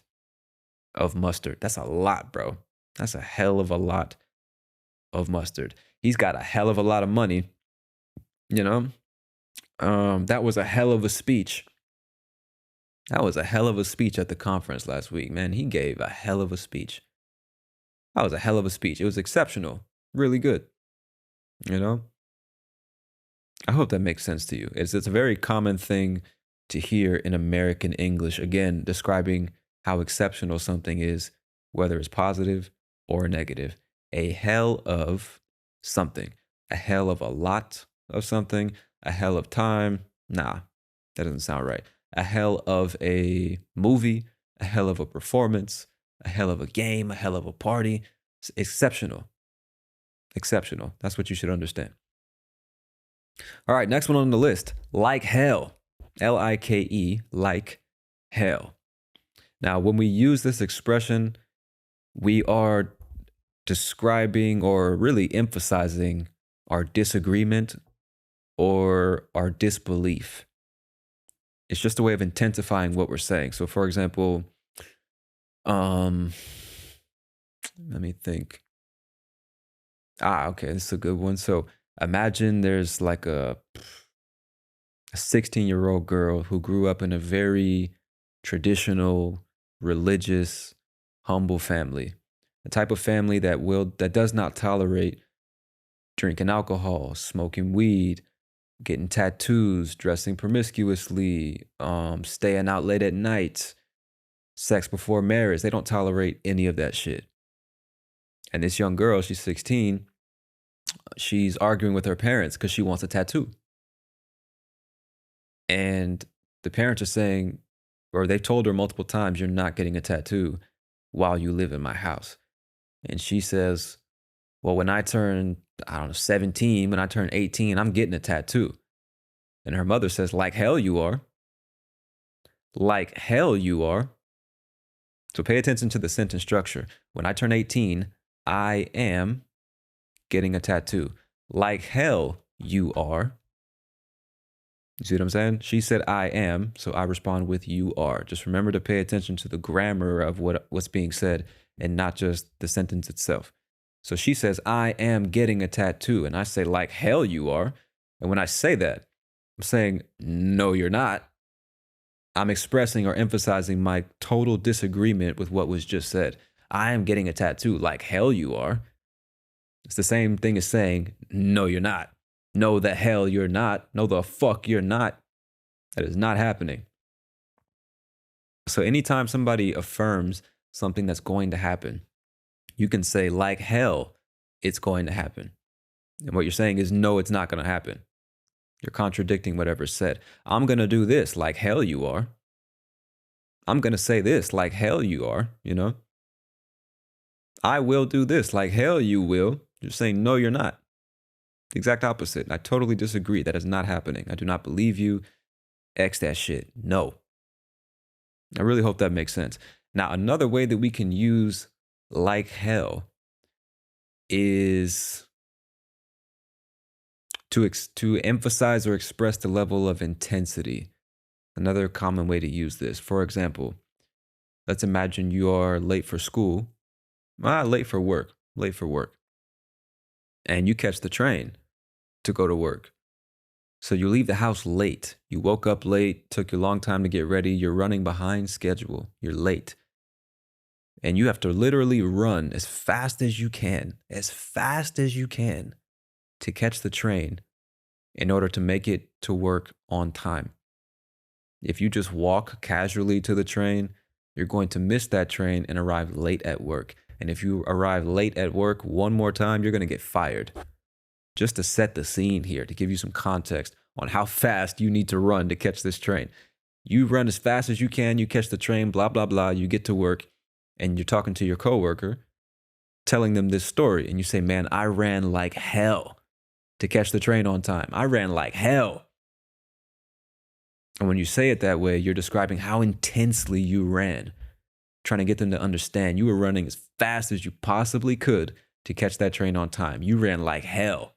of mustard. That's a lot, bro. That's a hell of a lot of mustard. He's got a hell of a lot of money, you know? That was a hell of a speech. That was a hell of a speech at the conference last week, man. He gave a hell of a speech. That was a hell of a speech. It was exceptional. Really good, you know? I hope that makes sense to you. It's a very common thing to hear in American English, again, describing how exceptional something is, whether it's positive or negative. A hell of something, a hell of a lot of something, a hell of time. Nah, that doesn't sound right. A hell of a movie, a hell of a performance, a hell of a game, a hell of a party. It's exceptional. Exceptional. That's what you should understand. All right, next one on the list. Like hell. Like, like hell. Now, when we use this expression, we are describing or really emphasizing our disagreement or our disbelief. It's just a way of intensifying what we're saying. So, for example, let me think. Okay, this is a good one. So, imagine there's like a 16-year-old girl who grew up in a very traditional, religious, humble family. The type of family that does not tolerate drinking alcohol, smoking weed, getting tattoos, dressing promiscuously, staying out late at night, sex before marriage. They don't tolerate any of that shit. And this young girl, she's 16, she's arguing with her parents because she wants a tattoo. And the parents are saying, or they've told her multiple times, you're not getting a tattoo while you live in my house. And she says, well, when I turn, 17, when I turn 18, I'm getting a tattoo. And her mother says, like hell you are. Like hell you are. So pay attention to the sentence structure. When I turn 18, I am getting a tattoo. Like hell you are. You see what I'm saying? She said I am, so I respond with you are. Just remember to pay attention to the grammar of what's being said and not just the sentence itself. So she says, I am getting a tattoo. And I say, like hell you are. And when I say that, I'm saying, no, you're not. I'm expressing or emphasizing my total disagreement with what was just said. I am getting a tattoo. Like hell you are. It's the same thing as saying, no, you're not. No, the hell you're not. No, the fuck you're not. That is not happening. So anytime somebody affirms something that's going to happen, you can say, like hell, it's going to happen. And what you're saying is, no, it's not going to happen. You're contradicting whatever's said. I'm going to do this, like hell you are. I'm going to say this, like hell you are, you know? I will do this, like hell you will. You're saying, no, you're not. The exact opposite. I totally disagree. That is not happening. I do not believe you. X that shit. No. I really hope that makes sense. Now, another way that we can use like hell is to emphasize or express the level of intensity. Another common way to use this. For example, let's imagine you are late for school. Late for work. And you catch the train to go to work. So you leave the house late. You woke up late, took you a long time to get ready. You're running behind schedule. You're late. And you have to literally run as fast as you can to catch the train in order to make it to work on time. If you just walk casually to the train, you're going to miss that train and arrive late at work. And if you arrive late at work one more time, you're going to get fired. Just to set the scene here, to give you some context on how fast you need to run to catch this train. You run as fast as you can, you catch the train, blah, blah, blah. You get to work and you're talking to your coworker, telling them this story. And you say, man, I ran like hell to catch the train on time. I ran like hell. And when you say it that way, you're describing how intensely you ran, trying to get them to understand you were running as fast as you possibly could to catch that train on time. You ran like hell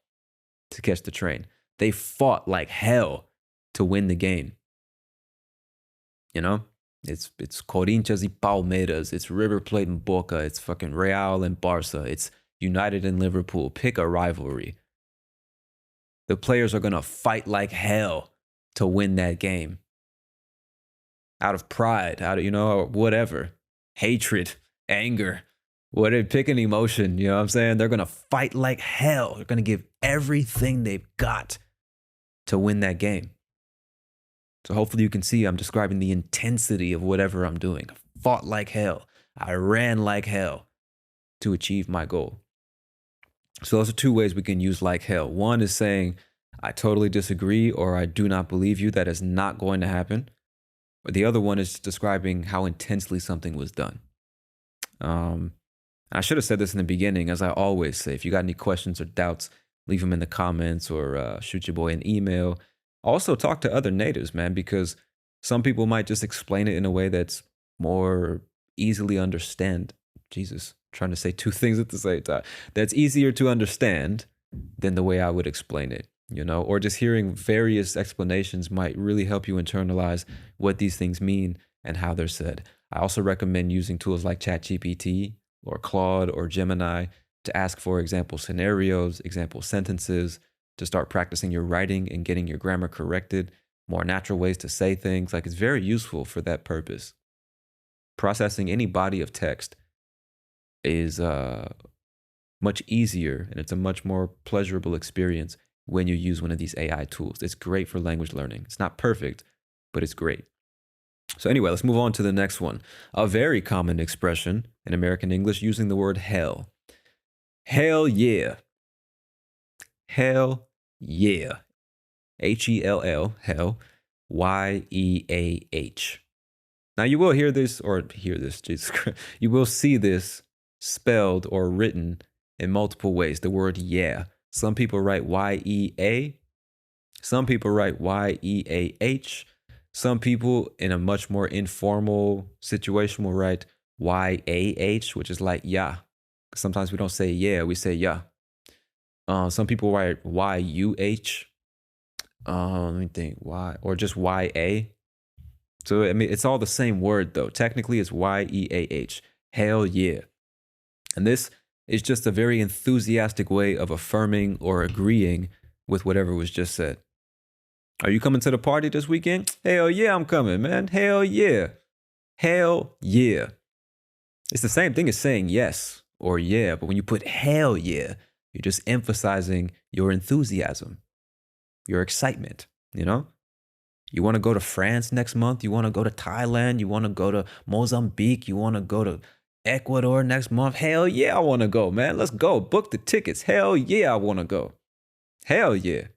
to catch the train. They fought like hell to win the game. You know, it's Corinthians y Palmeiras, it's River Plate and Boca, it's fucking Real and Barca, it's United and Liverpool. Pick a rivalry. The players are going to fight like hell to win that game. Out of pride, out of, whatever. Hatred, anger, whatever, pick an emotion, you know what I'm saying? They're going to fight like hell. They're going to give everything they've got to win that game. So hopefully you can see I'm describing the intensity of whatever I'm doing. I fought like hell. I ran like hell to achieve my goal. So those are two ways we can use like hell. One is saying, I totally disagree, or I do not believe you. That is not going to happen. Or the other one is describing how intensely something was done. I should have said this in the beginning, as I always say. If you got any questions or doubts, leave them in the comments or shoot your boy an email. Also, talk to other natives, man, because some people might just explain it in a way that's more easily understand. Jesus, trying to say two things at the same time. That's easier to understand than the way I would explain it, or just hearing various explanations might really help you internalize what these things mean and how they're said. I also recommend using tools like ChatGPT or Claude or Gemini to ask for example scenarios, example sentences, to start practicing your writing and getting your grammar corrected, more natural ways to say things. Like, it's very useful for that purpose. Processing any body of text is much easier, and it's a much more pleasurable experience when you use one of these AI tools. It's great for language learning. It's not perfect, but it's great. So anyway, let's move on to the next one. A very common expression in American English using the word hell. Hell yeah. Hell yeah. Hell, hell, Y-E-A-H. Now you will hear this, Jesus Christ. You will see this spelled or written in multiple ways. The word yeah. Some people write Y-E-A. Some people write Y-E-A-H. Some people in a much more informal situation will write Y-A-H, which is like yeah. Sometimes we don't say yeah, we say yeah. Some people write Y-U-H. Let me think. Y, or just Y-A. So, I mean, it's all the same word, though. Technically, it's Y-E-A-H. Hell yeah. And this is just a very enthusiastic way of affirming or agreeing with whatever was just said. Are you coming to the party this weekend? Hell yeah, I'm coming, man. Hell yeah. Hell yeah. It's the same thing as saying yes or yeah, but when you put hell yeah, you're just emphasizing your enthusiasm, your excitement, You want to go to France next month? You want to go to Thailand? You want to go to Mozambique? You want to go to Ecuador next month? Hell yeah, I want to go, man. Let's go. Book the tickets. Hell yeah, I want to go. Hell yeah.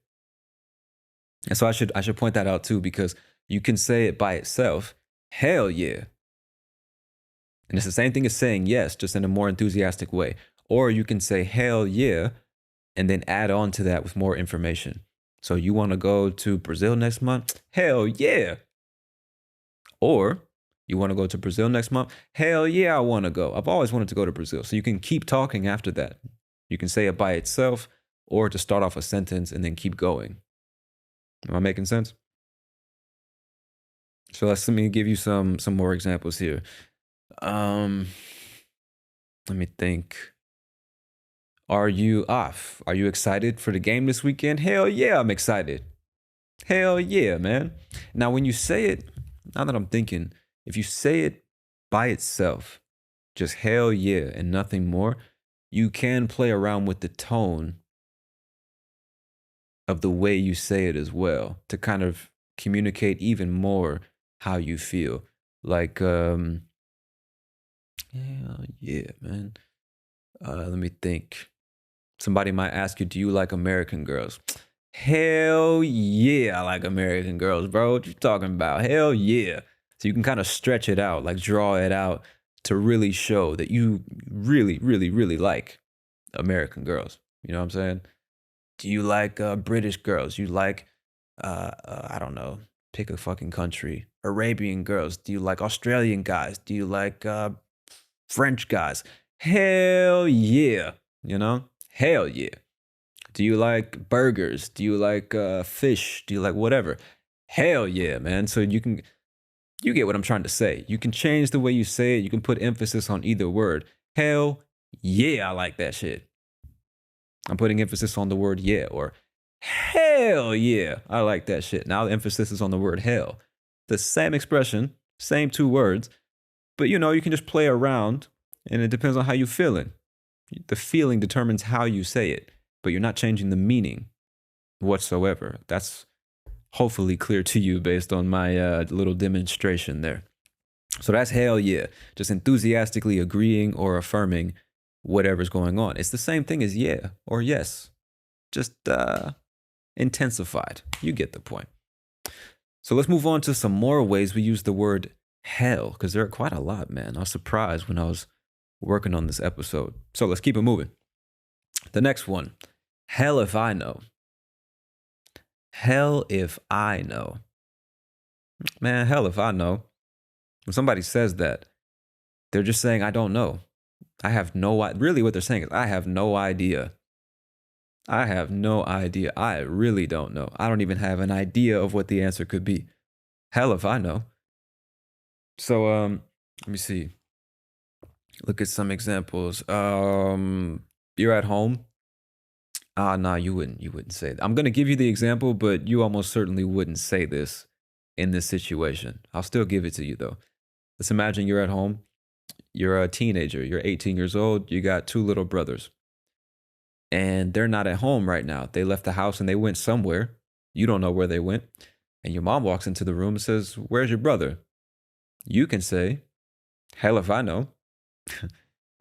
And so I should point that out too, because you can say it by itself. Hell yeah. And it's the same thing as saying yes, just in a more enthusiastic way. Or you can say hell yeah and then add on to that with more information. So you want to go to Brazil next month? Hell yeah. Or you want to go to Brazil next month? Hell yeah, I want to go. I've always wanted to go to Brazil. So you can keep talking after that. You can say it by itself or to start off a sentence and then keep going. Am I making sense? So let me give you some more examples here. Let me think. Are you off? Are you excited for the game this weekend? Hell yeah, I'm excited. Hell yeah, man. Now, when you say it, now that I'm thinking, if you say it by itself, just hell yeah and nothing more, you can play around with the tone of the way you say it as well to kind of communicate even more how you feel. Like, hell yeah, man. Let me think. Somebody might ask you, do you like American girls? Hell yeah, I like American girls, bro. What you talking about? Hell yeah. So you can kind of stretch it out, like draw it out to really show that you really, really, really like American girls. You know what I'm saying? Do you like British girls? You like, I don't know, pick a fucking country. Arabian girls. Do you like Australian guys? Do you like French guys? Hell yeah. You know? Hell yeah. Do you like burgers? Do you like fish? Do you like whatever? Hell yeah, man. So you get what I'm trying to say. You can change the way you say it. You can put emphasis on either word. Hell yeah, I like that shit. I'm putting emphasis on the word yeah, or hell yeah, I like that shit. Now the emphasis is on the word hell. The same expression, same two words, but you know, you can just play around and it depends on how you're feeling. The feeling determines how you say it, but you're not changing the meaning whatsoever. That's hopefully clear to you based on my little demonstration there. So that's hell yeah, just enthusiastically agreeing or affirming whatever's going on. It's the same thing as yeah or yes, just intensified. You get the point. So let's move on to some more ways we use the word hell, because there are quite a lot, man. I was surprised when I was working on this episode. So let's keep it moving. The next one, hell if I know. Hell if I know. Man, hell if I know. When somebody says that, they're just saying, I don't know. I have no idea. Really, what they're saying is, I have no idea. I have no idea. I really don't know. I don't even have an idea of what the answer could be. Hell if I know. So, let me see. Look at some examples. You're at home. Nah, you wouldn't say that. I'm gonna give you the example, but you almost certainly wouldn't say this in this situation. I'll still give it to you though. Let's imagine you're at home. You're a teenager. You're 18 years old. You got two little brothers. And they're not at home right now. They left the house and they went somewhere. You don't know where they went. And your mom walks into the room and says, where's your brother? You can say, hell if I know.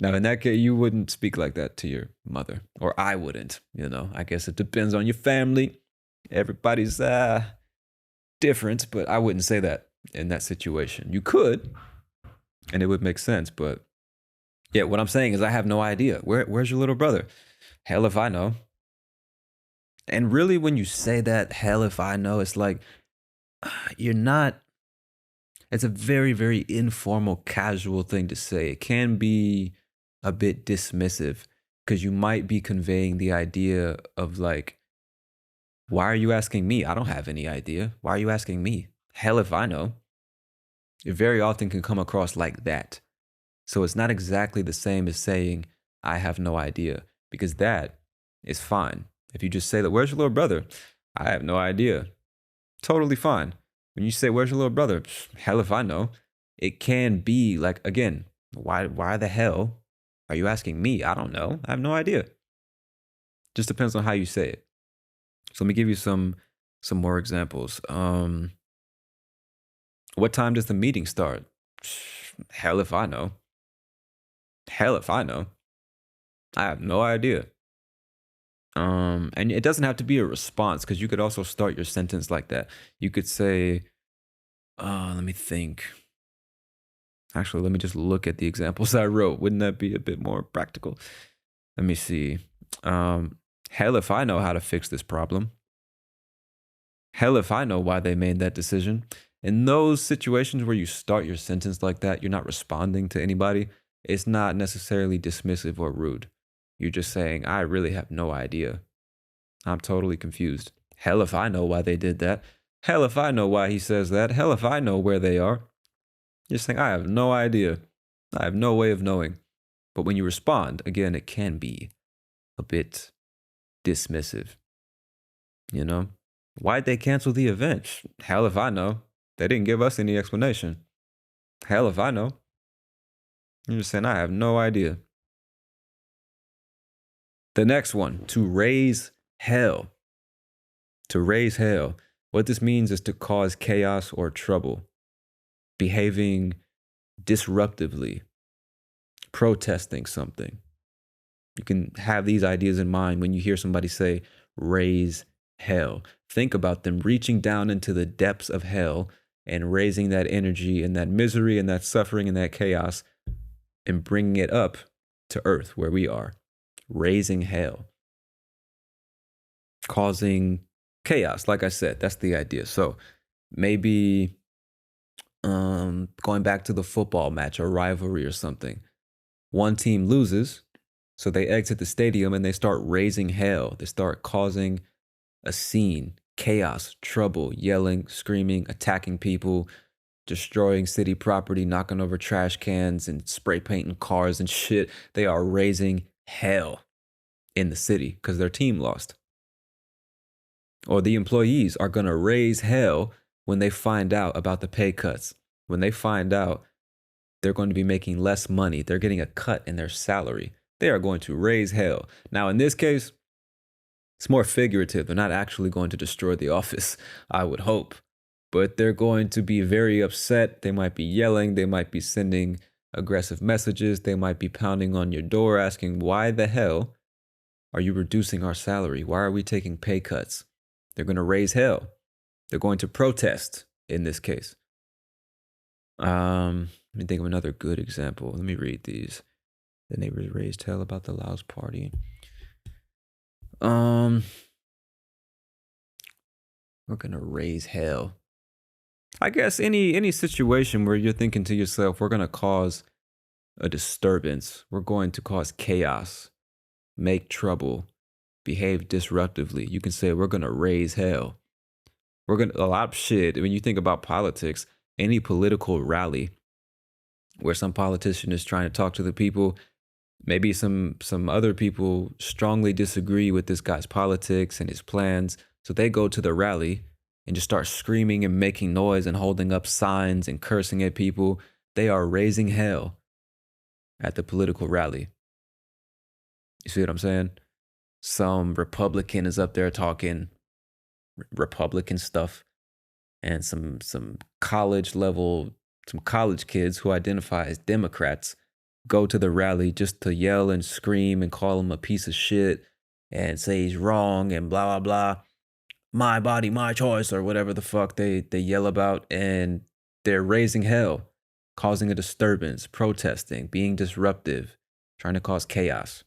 Now, in that case, you wouldn't speak like that to your mother, or I wouldn't, you know. I guess it depends on your family. Everybody's different, but I wouldn't say that in that situation. You could, and it would make sense, but yeah, what I'm saying is I have no idea. Where's your little brother? Hell if I know. And really, when you say that, hell if I know, it's like you're not, it's a very, very informal, casual thing to say. It can be a bit dismissive because you might be conveying the idea of like, why are you asking me? I don't have any idea. Why are you asking me? Hell if I know. It very often can come across like that. So it's not exactly the same as saying, I have no idea, because that is fine. If you just say that, where's your little brother? I have no idea. Totally fine. When you say, where's your little brother? Hell if I know. It can be like, again, why the hell are you asking me? I don't know. I have no idea. Just depends on how you say it. So let me give you some more examples. What time does the meeting start? Hell if I know. Hell if I know. I have no idea. And it doesn't have to be a response because you could also start your sentence like that. You could say, let me think. Actually, let me just look at the examples I wrote. Wouldn't that be a bit more practical? Let me see. Hell if I know how to fix this problem. Hell if I know why they made that decision. In those situations where you start your sentence like that, you're not responding to anybody. It's not necessarily dismissive or rude. You're just saying, I really have no idea. I'm totally confused. Hell if I know why they did that. Hell if I know why he says that. Hell if I know where they are. You're saying, I have no idea. I have no way of knowing. But when you respond, again, it can be a bit dismissive. You know? Why'd they cancel the event? Hell if I know. They didn't give us any explanation. Hell if I know. You're just saying, I have no idea. The next one, to raise hell. To raise hell. What this means is to cause chaos or trouble, behaving disruptively, protesting something. You can have these ideas in mind when you hear somebody say, raise hell. Think about them reaching down into the depths of hell and raising that energy and that misery and that suffering and that chaos and bringing it up to earth where we are. Raising hell. Causing chaos. Like I said, that's the idea. So maybe going back to the football match or rivalry or something. One team loses, so they exit the stadium and they start raising hell. They start causing a scene, chaos, trouble, yelling, screaming, attacking people, destroying city property, knocking over trash cans and spray painting cars and shit. They are raising hell in the city because their team lost. Or the employees are going to raise hell when they find out about the pay cuts. When they find out they're going to be making less money, they're getting a cut in their salary. They are going to raise hell. Now, in this case, it's more figurative. They're not actually going to destroy the office, I would hope. But they're going to be very upset. They might be yelling. They might be sending aggressive messages. They might be pounding on your door asking, why the hell are you reducing our salary? Why are we taking pay cuts? They're going to raise hell. They're going to protest in this case. Let me think of another good example. Let me read these. The neighbors raised hell about the Laos party. We're gonna raise hell. I guess any situation where you're thinking to yourself, we're gonna cause a disturbance. We're going to cause chaos, make trouble, behave disruptively. You can say we're gonna raise hell. We're gonna a lot of shit. When you think about politics, any political rally where some politician is trying to talk to the people, maybe some other people strongly disagree with this guy's politics and his plans, so they go to the rally and just start screaming and making noise and holding up signs and cursing at people. They are raising hell at the political rally. You see what I'm saying? Some Republican is up there talking Republican stuff, and some college kids who identify as Democrats go to the rally just to yell and scream and call him a piece of shit and say he's wrong and blah, blah, blah. My body, my choice, or whatever the fuck they yell about. And they're raising hell, causing a disturbance, protesting, being disruptive, trying to cause chaos.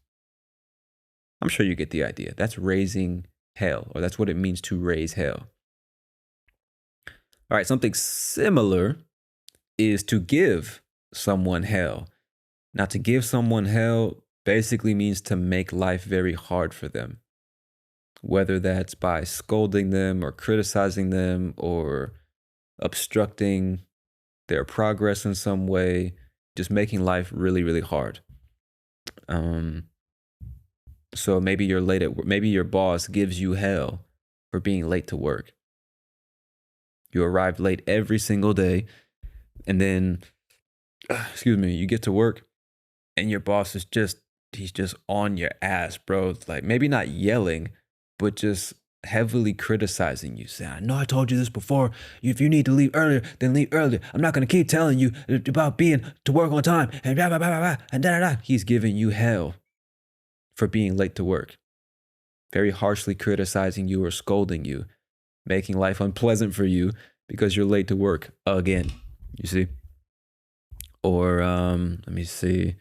I'm sure you get the idea. That's raising hell, or that's what it means to raise hell. All right, something similar is to give someone hell. Now, to give someone hell basically means to make life very hard for them, whether that's by scolding them or criticizing them or obstructing their progress in some way, just making life really, really hard. So maybe you're late at work. Maybe your boss gives you hell for being late to work. You arrive late every single day, and then, you get to work, and your boss is he's just on your ass, bro. Like maybe not yelling, but just heavily criticizing you, saying, I know I told you this before. If you need to leave earlier, then leave earlier. I'm not going to keep telling you about being to work on time and blah, blah, blah, blah, blah, and da, da, da. He's giving you hell for being late to work, very harshly criticizing you or scolding you, making life unpleasant for you because you're late to work again. You see? Or, let me see.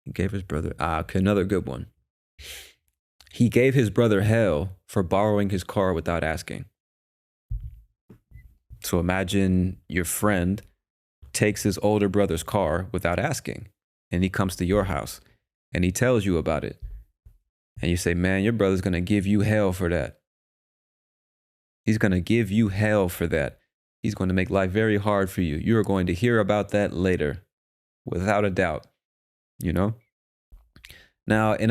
He gave his brother, okay, another good one. He gave his brother hell for borrowing his car without asking. So imagine your friend takes his older brother's car without asking, and he comes to your house and he tells you about it. And you say, man, your brother's going to give you hell for that. He's going to give you hell for that. He's going to make life very hard for you. You're going to hear about that later, without a doubt, you know? Now, in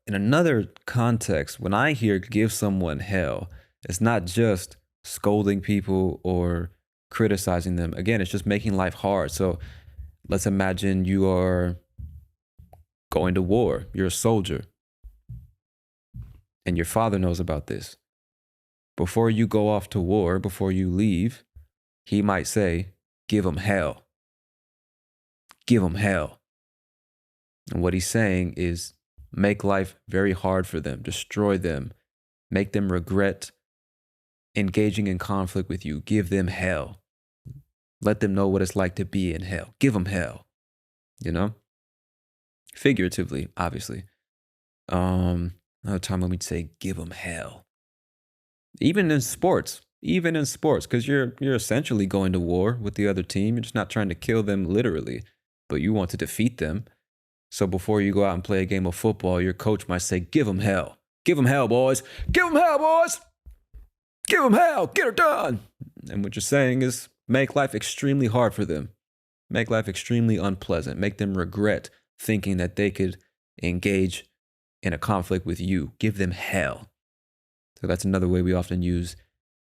another context, when I hear give someone hell, it's not just scolding people or criticizing them. Again, it's just making life hard. So let's imagine you are going to war. You're a soldier. And your father knows about this. Before you go off to war, before you leave, he might say, give him hell. Give him hell. And what he's saying is make life very hard for them, destroy them, make them regret engaging in conflict with you. Give them hell. Let them know what it's like to be in hell. Give them hell, you know? Figuratively, obviously. Another time when we'd say, give them hell. Even in sports, because you're essentially going to war with the other team. You're just not trying to kill them literally, but you want to defeat them. So before you go out and play a game of football, your coach might say, give them hell. Give them hell, boys. Give them hell, boys. Give them hell. Get her done. And what you're saying is make life extremely hard for them. Make life extremely unpleasant. Make them regret thinking that they could engage in a conflict with you. Give them hell. So that's another way we often use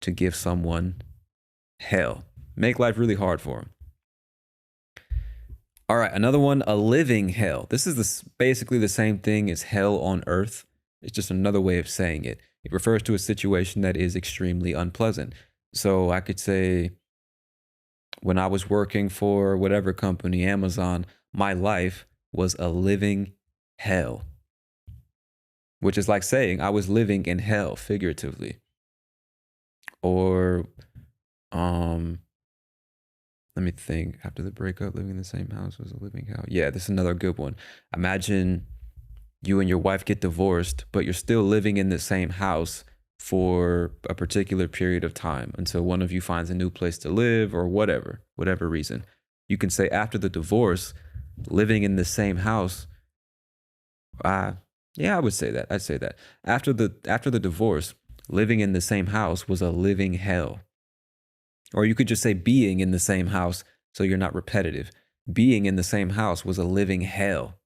to give someone hell. Make life really hard for them. All right, another one, a living hell. This is basically the same thing as hell on earth. It's just another way of saying it. It refers to a situation that is extremely unpleasant. So I could say, when I was working for whatever company, Amazon, my life was a living hell. Which is like saying I was living in hell, figuratively. Or, let me think. After the breakup, living in the same house was a living hell. Yeah, this is another good one. Imagine you and your wife get divorced, but you're still living in the same house for a particular period of time until one of you finds a new place to live or whatever reason. You can say after the divorce, living in the same house. Yeah, I would say that. I'd say that. After the divorce, living in the same house was a living hell. Or you could just say being in the same house so you're not repetitive. Being in the same house was a living hell.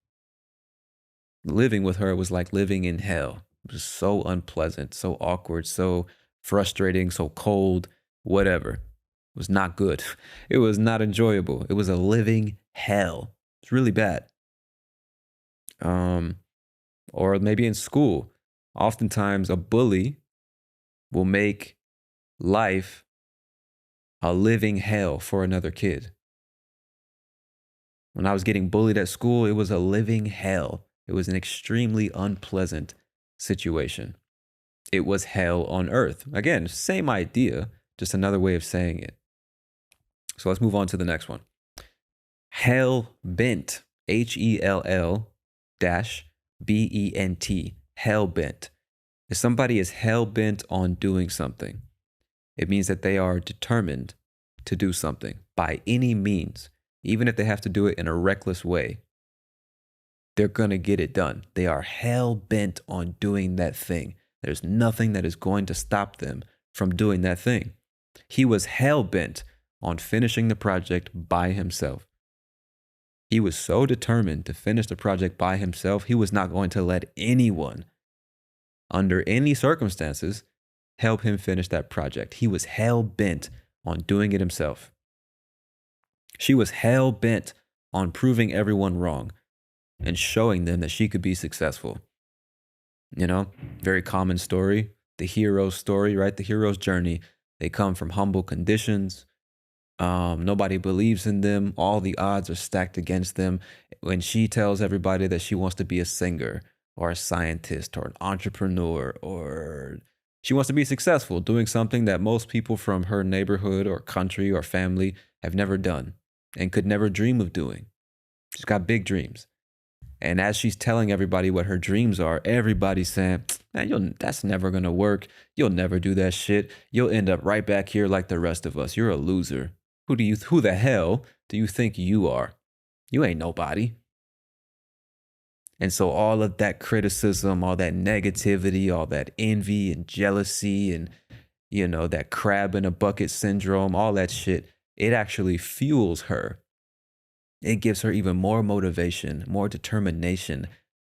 Living with her was like living in hell. It was so unpleasant, so awkward, so frustrating, so cold, whatever. It was not good. It was not enjoyable. It was a living hell. It's really bad. Or maybe in school, oftentimes a bully will make life a living hell for another kid. When I was getting bullied at school, it was a living hell. It was an extremely unpleasant situation. It was hell on earth. Again, same idea, just another way of saying it. So let's move on to the next one. Hell bent. HELL-BENT. Hell bent. If somebody is hell bent on doing something, it means that they are determined to do something by any means, even if they have to do it in a reckless way. They're going to get it done. They are hell bent on doing that thing. There's nothing that is going to stop them from doing that thing. He was hell bent on finishing the project by himself. He was so determined to finish the project by himself, he was not going to let anyone, under any circumstances, help him finish that project. He was hell bent on doing it himself. She was hell bent on proving everyone wrong and showing them that she could be successful. You know, very common story. the hero's story, right? The hero's journey. They come from humble conditions. Nobody believes in them. All the odds are stacked against them. When she tells everybody that she wants to be a singer or a scientist or an entrepreneur, or she wants to be successful doing something that most people from her neighborhood or country or family have never done and could never dream of doing. She's got big dreams. And as she's telling everybody what her dreams are, everybody's saying, man, that's never going to work. You'll never do that shit. You'll end up right back here like the rest of us. You're a loser. Who the hell do you think you are? You ain't nobody. And so all of that criticism, all that negativity, all that envy and jealousy and, that crab in a bucket syndrome, all that shit, it actually fuels her. It gives her even more motivation, more determination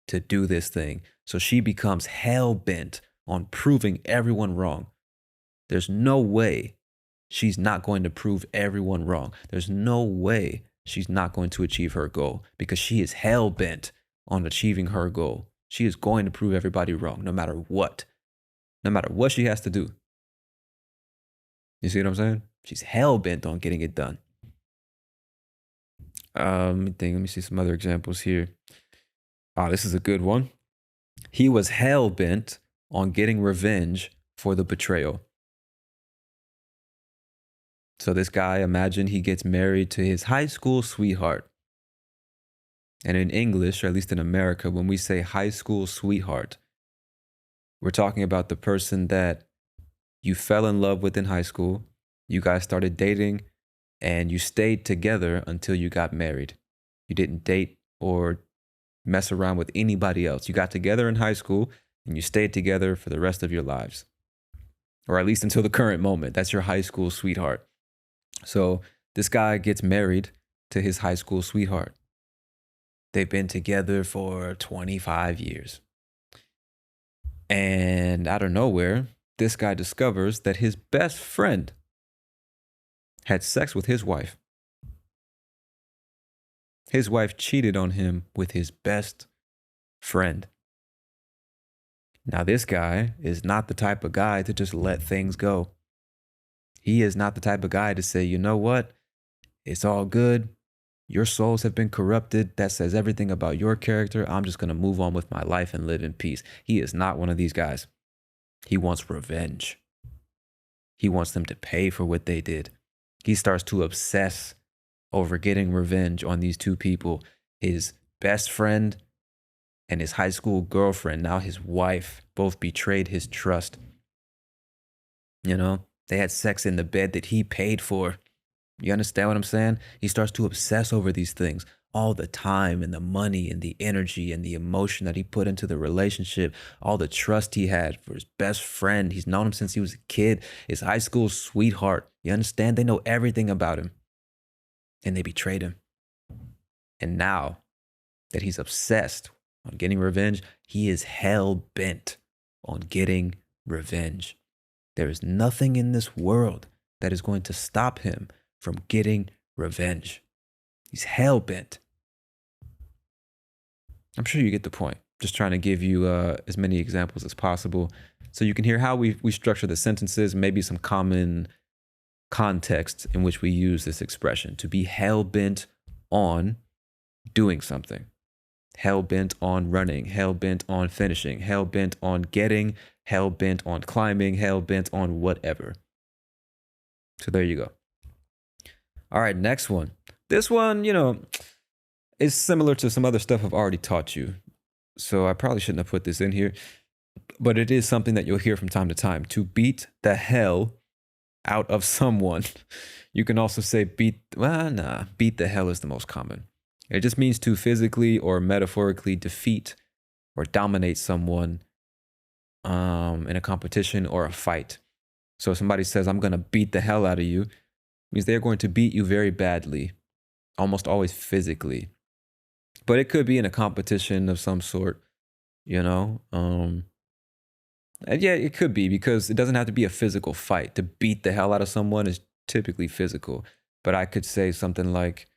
to do this thing. So she becomes hell bent on proving everyone wrong. There's no way she's not going to prove everyone wrong. There's no way she's not going to achieve her goal because she is hell bent on achieving her goal. She is going to prove everybody wrong, no matter what she has to do. You see what I'm saying? She's hell bent on getting it done. Let me see some other examples here. This is a good one. He was hell bent on getting revenge for the betrayal. So this guy, imagine he gets married to his high school sweetheart. And in English, or at least in America, when we say high school sweetheart, we're talking about the person that you fell in love with in high school. You guys started dating and you stayed together until you got married. You didn't date or mess around with anybody else. You got together in high school and you stayed together for the rest of your lives, or at least until the current moment. That's your high school sweetheart. So this guy gets married to his high school sweetheart. They've been together for 25 years. And out of nowhere, this guy discovers that his best friend had sex with his wife. His wife cheated on him with his best friend. Now, this guy is not the type of guy to just let things go. He is not the type of guy to say, you know what? It's all good. Your souls have been corrupted. That says everything about your character. I'm just going to move on with my life and live in peace. He is not one of these guys. He wants revenge. He wants them to pay for what they did. He starts to obsess over getting revenge on these two people, his best friend and his high school girlfriend, now his wife, both betrayed his trust. They had sex in the bed that he paid for. You understand what I'm saying? He starts to obsess over these things, all the time and the money and the energy and the emotion that he put into the relationship, all the trust he had for his best friend. He's known him since he was a kid, his high school sweetheart. You understand? They know everything about him. And they betrayed him. And now that he's obsessed on getting revenge, he is hell bent on getting revenge. There is nothing in this world that is going to stop him from getting revenge. He's hell bent. I'm sure you get the point. Just trying to give you as many examples as possible so you can hear how we structure the sentences, maybe some common context in which we use this expression. To be hell bent on doing something. Hell bent on running, hell bent on finishing, hell bent on getting, hell bent on climbing, hell bent on whatever. So there you go. All right, next one. This one, is similar to some other stuff I've already taught you. So I probably shouldn't have put this in here, but it is something that you'll hear from time to time. To beat the hell out of someone. You can also say beat the hell is the most common. It just means to physically or metaphorically defeat or dominate someone in a competition or a fight. So if somebody says, I'm going to beat the hell out of you, means they're going to beat you very badly, almost always physically. But it could be in a competition of some sort, And yeah, it could be, because it doesn't have to be a physical fight. To beat the hell out of someone is typically physical. But I could say something like,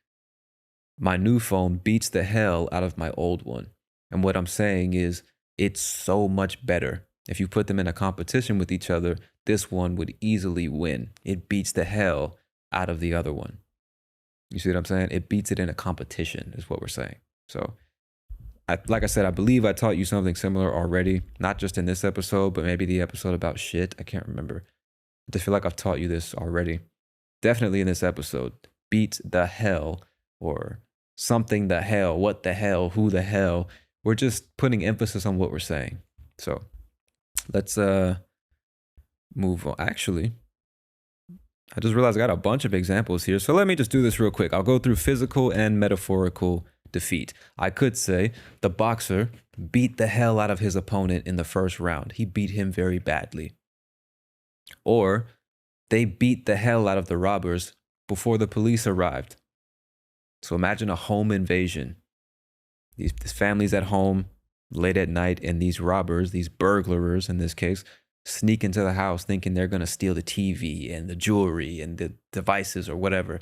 my new phone beats the hell out of my old one. And what I'm saying is, it's so much better If you put them in a competition with each other, this one would easily win. It beats the hell out of the other one. You see what I'm saying? It beats it in a competition, is what we're saying. So, like I said, I believe I taught you something similar already, not just in this episode, but maybe the episode about shit. I can't remember. I just feel like I've taught you this already. Definitely in this episode. Beat the hell, or something the hell, what the hell, who the hell. We're just putting emphasis on what we're saying. So let's move on. Actually, I just realized I got a bunch of examples here. So let me just do this real quick. I'll go through physical and metaphorical defeat. I could say the boxer beat the hell out of his opponent in the first round. He beat him very badly. Or they beat the hell out of the robbers before the police arrived. So imagine a home invasion. These families at home late at night, and these robbers, these burglars in this case, sneak into the house thinking they're going to steal the TV and the jewelry and the devices or whatever.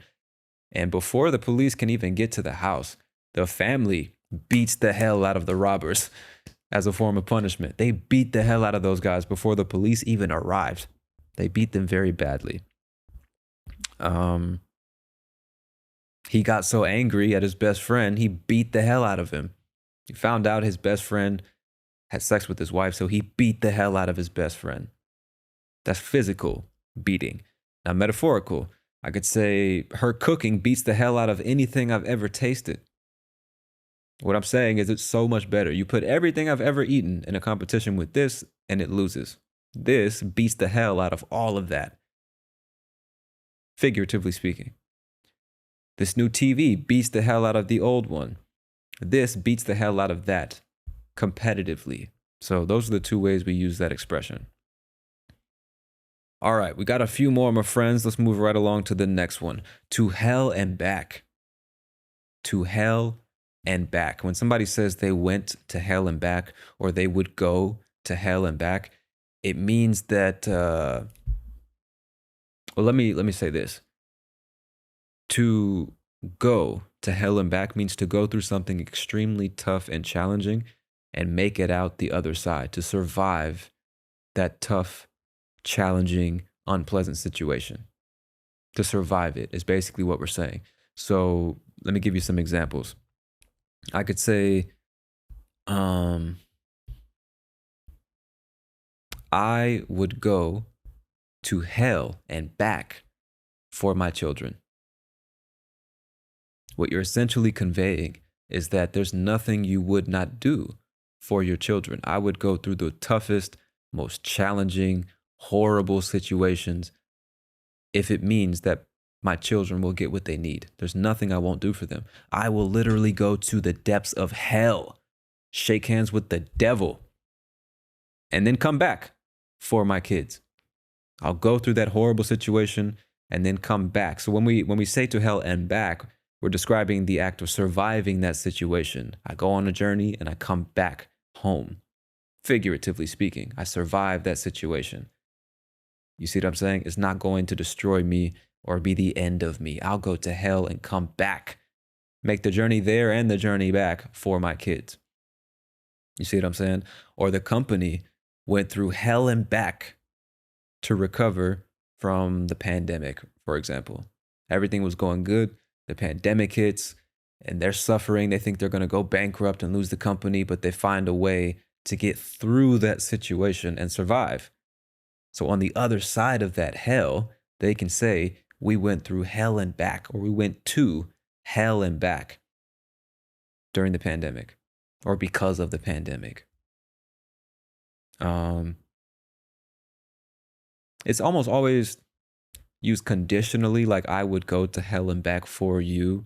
And before the police can even get to the house, the family beats the hell out of the robbers as a form of punishment. They beat the hell out of those guys before the police even arrived. They beat them very badly. He got so angry at his best friend, he beat the hell out of him. He found out his best friend had sex with his wife, so he beat the hell out of his best friend. That's physical beating. Now, metaphorical, I could say her cooking beats the hell out of anything I've ever tasted. What I'm saying is it's so much better. You put everything I've ever eaten in a competition with this, and it loses. This beats the hell out of all of that, figuratively speaking. This new TV beats the hell out of the old one. This beats the hell out of that, competitively. So those are the two ways we use that expression. All right, we got a few more, my friends. Let's move right along to the next one. To hell and back. To hell and back. When somebody says they went to hell and back, or they would go to hell and back, it means that, well, let me say this. To go to hell and back means to go through something extremely tough and challenging and make it out the other side, to survive that tough, challenging, unpleasant situation. To survive it is basically what we're saying. So let me give you some examples. I could say, I would go to hell and back for my children. What you're essentially conveying is that there's nothing you would not do for your children. I would go through the toughest, most challenging, horrible situations if it means that my children will get what they need. There's nothing I won't do for them. I will literally go to the depths of hell, shake hands with the devil, and then come back for my kids. I'll go through that horrible situation and then come back. So when we say to hell and back, we're describing the act of surviving that situation. I go on a journey and I come back home. Figuratively speaking, I survive that situation. You see what I'm saying? It's not going to destroy me or be the end of me. I'll go to hell and come back. Make the journey there and the journey back for my kids. You see what I'm saying? Or the company went through hell and back to recover from the pandemic, for example. Everything was going good. The pandemic hits and they're suffering. They think they're going to go bankrupt and lose the company, but they find a way to get through that situation and survive. So on the other side of that hell, they can say, we went through hell and back, or we went to hell and back during the pandemic or because of the pandemic. It's almost always used conditionally, like I would go to hell and back for you,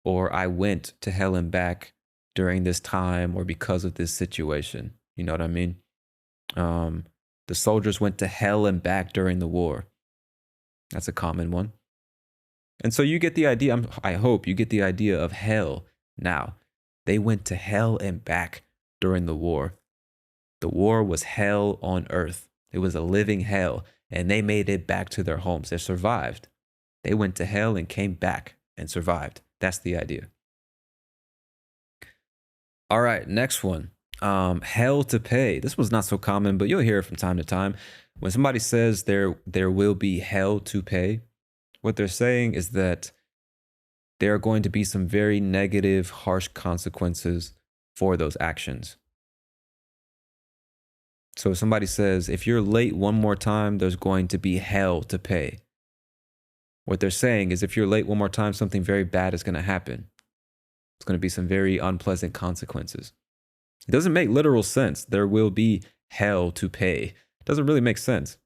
or I went to hell and back during this time or because of this situation. You know what I mean? The soldiers went to hell and back during the war. That's a common one. And so you get the idea. I hope you get the idea of hell now. They went to hell and back during the war. The war was hell on earth. It was a living hell, and they made it back to their homes. They survived. They went to hell and came back and survived. That's the idea. All right, next one. Hell to pay. This one's not so common, but you'll hear it from time to time. When somebody says there will be hell to pay, what they're saying is that there are going to be some very negative, harsh consequences for those actions. So if somebody says, if you're late one more time, there's going to be hell to pay. What they're saying is if you're late one more time, something very bad is going to happen. It's going to be some very unpleasant consequences. It doesn't make literal sense. There will be hell to pay. It doesn't really make sense.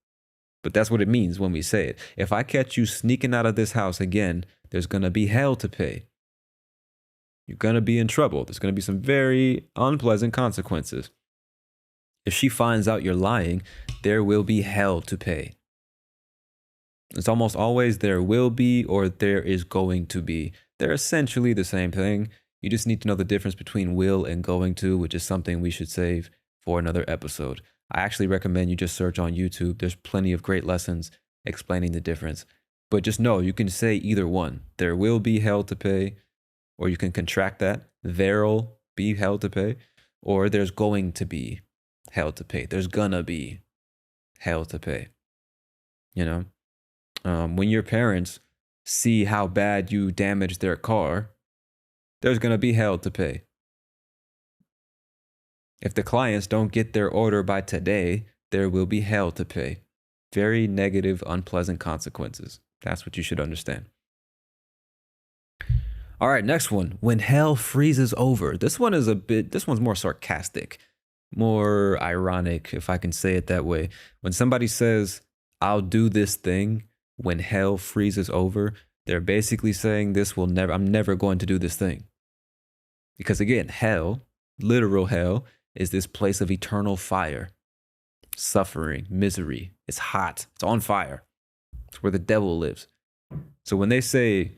But that's what it means when we say it. If I catch you sneaking out of this house again, there's going to be hell to pay. You're going to be in trouble. There's going to be some very unpleasant consequences. If she finds out you're lying, there will be hell to pay. It's almost always there will be or there is going to be. They're essentially the same thing. You just need to know the difference between will and going to, which is something we should save for another episode. I actually recommend you just search on YouTube. There's plenty of great lessons explaining the difference. But just know you can say either one. There will be hell to pay, or you can contract that. There'll be hell to pay, or there's going to be hell to pay. There's gonna be hell to pay. You know, when your parents see how bad you damaged their car, there's gonna be hell to pay. If the clients don't get their order by today, there will be hell to pay. Very negative, unpleasant consequences. That's what you should understand. All right, next one. When hell freezes over. This one's more sarcastic, more ironic, if I can say it that way. When somebody says, I'll do this thing when hell freezes over, they're basically saying I'm never going to do this thing. Because again, hell, literal hell, is this place of eternal fire, suffering, misery. It's hot. It's on fire. It's where the devil lives. So when they say,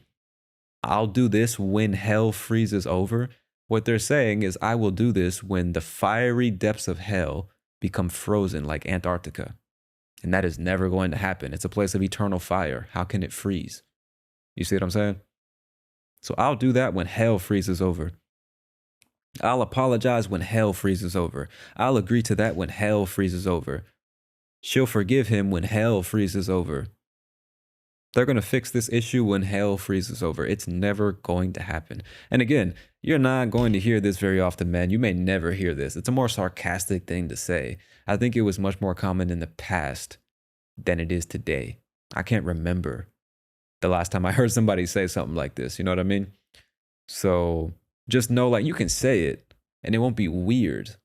I'll do this when hell freezes over, what they're saying is, I will do this when the fiery depths of hell become frozen like Antarctica. And that is never going to happen. It's a place of eternal fire. How can it freeze? You see what I'm saying? So I'll do that when hell freezes over. I'll apologize when hell freezes over. I'll agree to that when hell freezes over. She'll forgive him when hell freezes over. They're going to fix this issue when hell freezes over. It's never going to happen. And again, you're not going to hear this very often, man. You may never hear this. It's a more sarcastic thing to say. I think it was much more common in the past than it is today. I can't remember the last time I heard somebody say something like this. You know what I mean? So just know, like, you can say it and it won't be weird.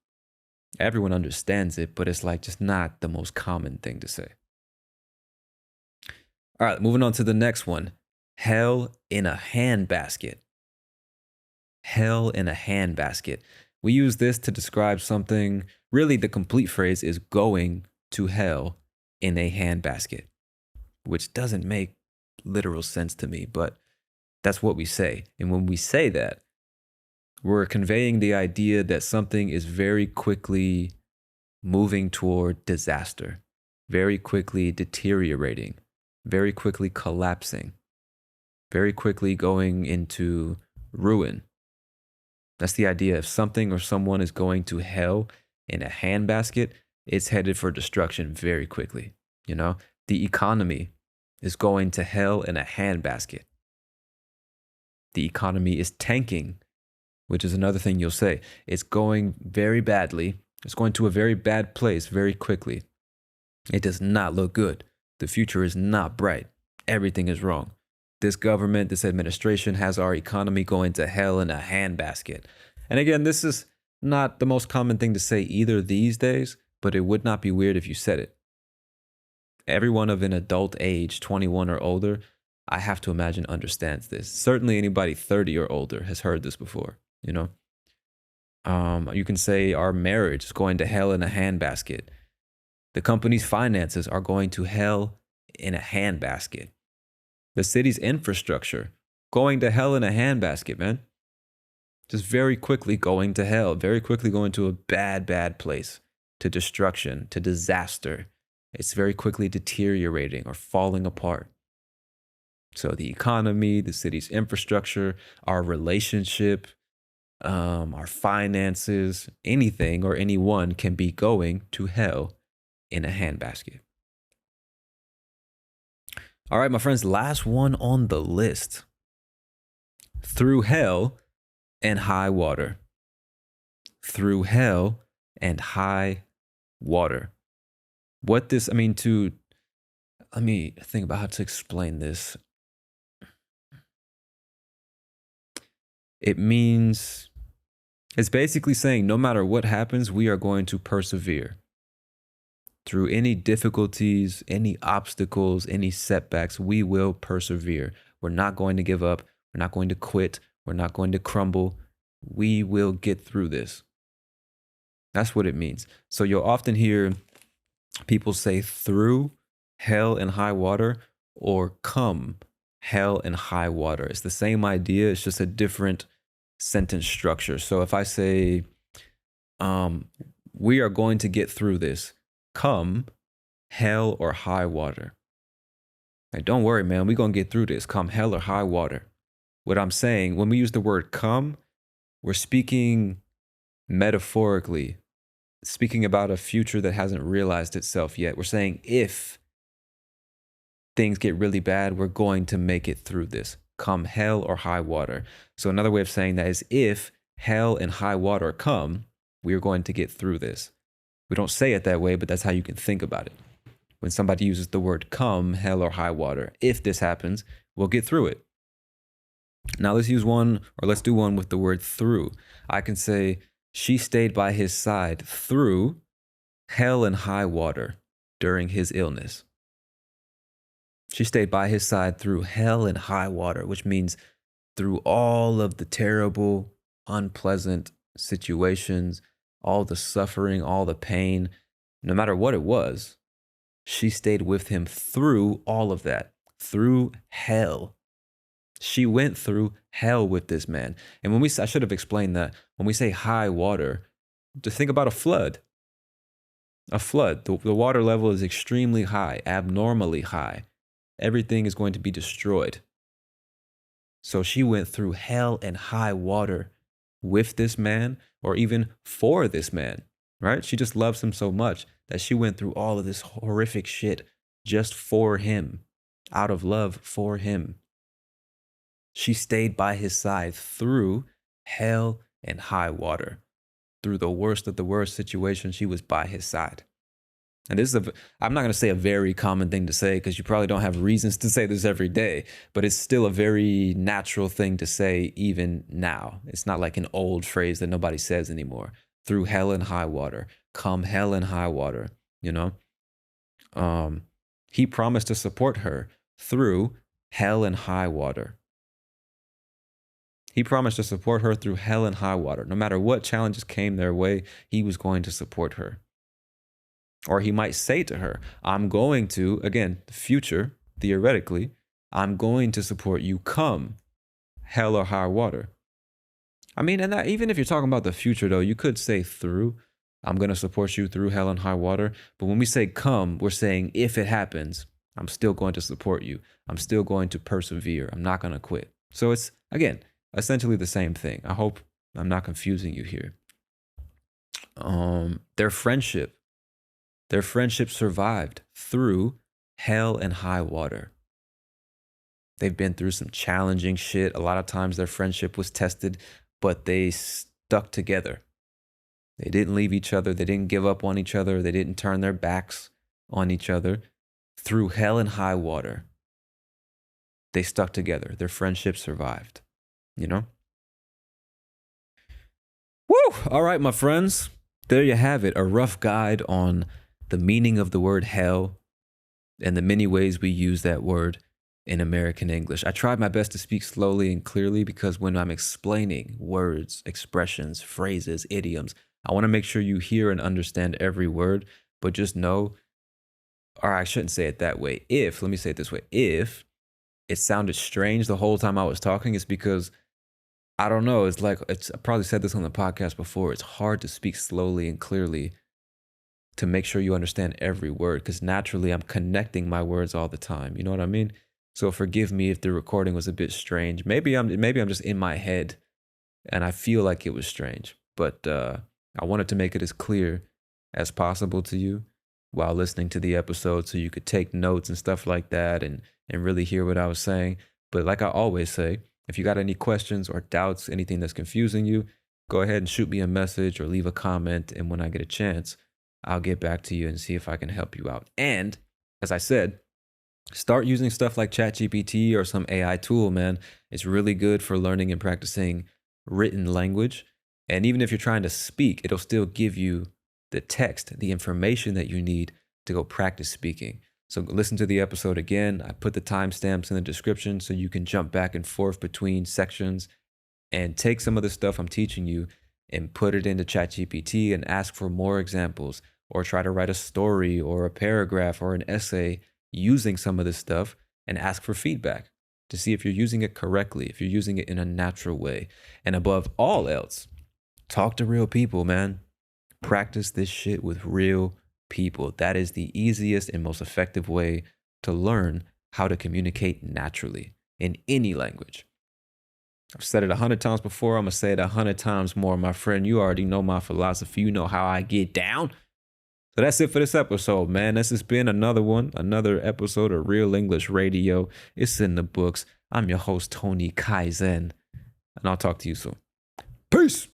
Everyone understands it, but it's like just not the most common thing to say. All right, moving on to the next one. Hell in a handbasket. Hell in a handbasket. We use this to describe something. Really, the complete phrase is going to hell in a handbasket, which doesn't make literal sense to me, but that's what we say. And when we say that, we're conveying the idea that something is very quickly moving toward disaster, very quickly deteriorating, very quickly collapsing, very quickly going into ruin. That's the idea. If something or someone is going to hell in a handbasket, it's headed for destruction very quickly. You know, the economy is going to hell in a handbasket. The economy is tanking, which is another thing you'll say. It's going very badly. It's going to a very bad place very quickly. It does not look good. The future is not bright. Everything is wrong. This government, this administration has our economy going to hell in a handbasket. And again, this is not the most common thing to say either these days, but it would not be weird if you said it. Everyone of an adult age, 21 or older, I have to imagine understands this. Certainly anybody 30 or older has heard this before, you know? You can say our marriage is going to hell in a handbasket. The company's finances are going to hell in a handbasket. The city's infrastructure going to hell in a handbasket, man. Just very quickly going to hell, very quickly going to a bad, bad place, to destruction, to disaster. It's very quickly deteriorating or falling apart. So the economy, the city's infrastructure, our relationship, our finances, anything or anyone can be going to hell in a handbasket. All right, my friends, last one on the list. Through hell and high water. Through hell and high water. What this, let me think about how to explain this. It means, it's basically saying no matter what happens, we are going to persevere. Through any difficulties, any obstacles, any setbacks, we will persevere. We're not going to give up. We're not going to quit. We're not going to crumble. We will get through this. That's what it means. So you'll often hear people say through hell and high water or come hell and high water. It's the same idea. It's just a different sentence structure. So if I say, we are going to get through this, come hell or high water. Like, don't worry, man, we're going to get through this, come hell or high water. What I'm saying, when we use the word come, we're speaking metaphorically, speaking about a future that hasn't realized itself yet. We're saying if things get really bad, we're going to make it through this, come hell or high water. So another way of saying that is if hell and high water come, we're going to get through this. We don't say it that way, but that's how you can think about it. When somebody uses the word come, hell or high water, if this happens, we'll get through it. Now let's do one with the word through. I can say, she stayed by his side through hell and high water during his illness. She stayed by his side through hell and high water, which means through all of the terrible, unpleasant situations, all the suffering, all the pain, no matter what it was, she stayed with him through all of that, through hell. She went through hell with this man. And I should have explained that when we say high water, to think about a flood. A flood, the water level is extremely high, abnormally high. Everything is going to be destroyed. So she went through hell and high water with this man, or even for this man, right? She just loves him so much that she went through all of this horrific shit just for him, out of love for him. She stayed by his side through hell and high water. Through the worst of the worst situation, she was by his side. And this is I'm not going to say a very common thing to say because you probably don't have reasons to say this every day, but it's still a very natural thing to say even now. It's not like an old phrase that nobody says anymore. Through hell and high water, come hell and high water, you know? He promised to support her through hell and high water. He promised to support her through hell and high water. No matter what challenges came their way, he was going to support her. Or he might say to her, I'm going to, again, the future, theoretically, I'm going to support you come hell or high water. I mean, and that, even if you're talking about the future, though, you could say through, I'm going to support you through hell and high water. But when we say come, we're saying if it happens, I'm still going to support you. I'm still going to persevere. I'm not going to quit. So it's, again, essentially the same thing. I hope I'm not confusing you here. Their friendship survived through hell and high water. They've been through some challenging shit. A lot of times their friendship was tested, but they stuck together. They didn't leave each other. They didn't give up on each other. They didn't turn their backs on each other. Through hell and high water, they stuck together. Their friendship survived, you know? Woo! All right, my friends. There you have it. A rough guide on the meaning of the word hell and the many ways we use that word in American English. I tried my best to speak slowly and clearly because when I'm explaining words, expressions, phrases, idioms, I want to make sure you hear and understand every word, but just know, or I shouldn't say it that way. Let me say it this way. If it sounded strange the whole time I was talking, it's because, I don't know, I probably said this on the podcast before, it's hard to speak slowly and clearly to make sure you understand every word because naturally I'm connecting my words all the time. You know what I mean? So forgive me if the recording was a bit strange. Maybe I'm just in my head and I feel like it was strange. But I wanted to make it as clear as possible to you while listening to the episode so you could take notes and stuff like that and really hear what I was saying. But like I always say, if you got any questions or doubts, anything that's confusing you, go ahead and shoot me a message or leave a comment. And when I get a chance, I'll get back to you and see if I can help you out. And as I said, start using stuff like ChatGPT or some AI tool, man. It's really good for learning and practicing written language. And even if you're trying to speak, it'll still give you the text, the information that you need to go practice speaking. So listen to the episode again. I put the timestamps in the description so you can jump back and forth between sections and take some of the stuff I'm teaching you and put it into ChatGPT and ask for more examples, or try to write a story or a paragraph or an essay using some of this stuff and ask for feedback to see if you're using it correctly, if you're using it in a natural way. And above all else, talk to real people, man. Practice this shit with real people. That is the easiest and most effective way to learn how to communicate naturally in any language. I've said it 100 times before. I'm going to say it 100 times more, my friend. You already know my philosophy. You know how I get down. So that's it for this episode, man. This has been another episode of Real English Radio. It's in the books. I'm your host, Tony Kaizen, and I'll talk to you soon. Peace.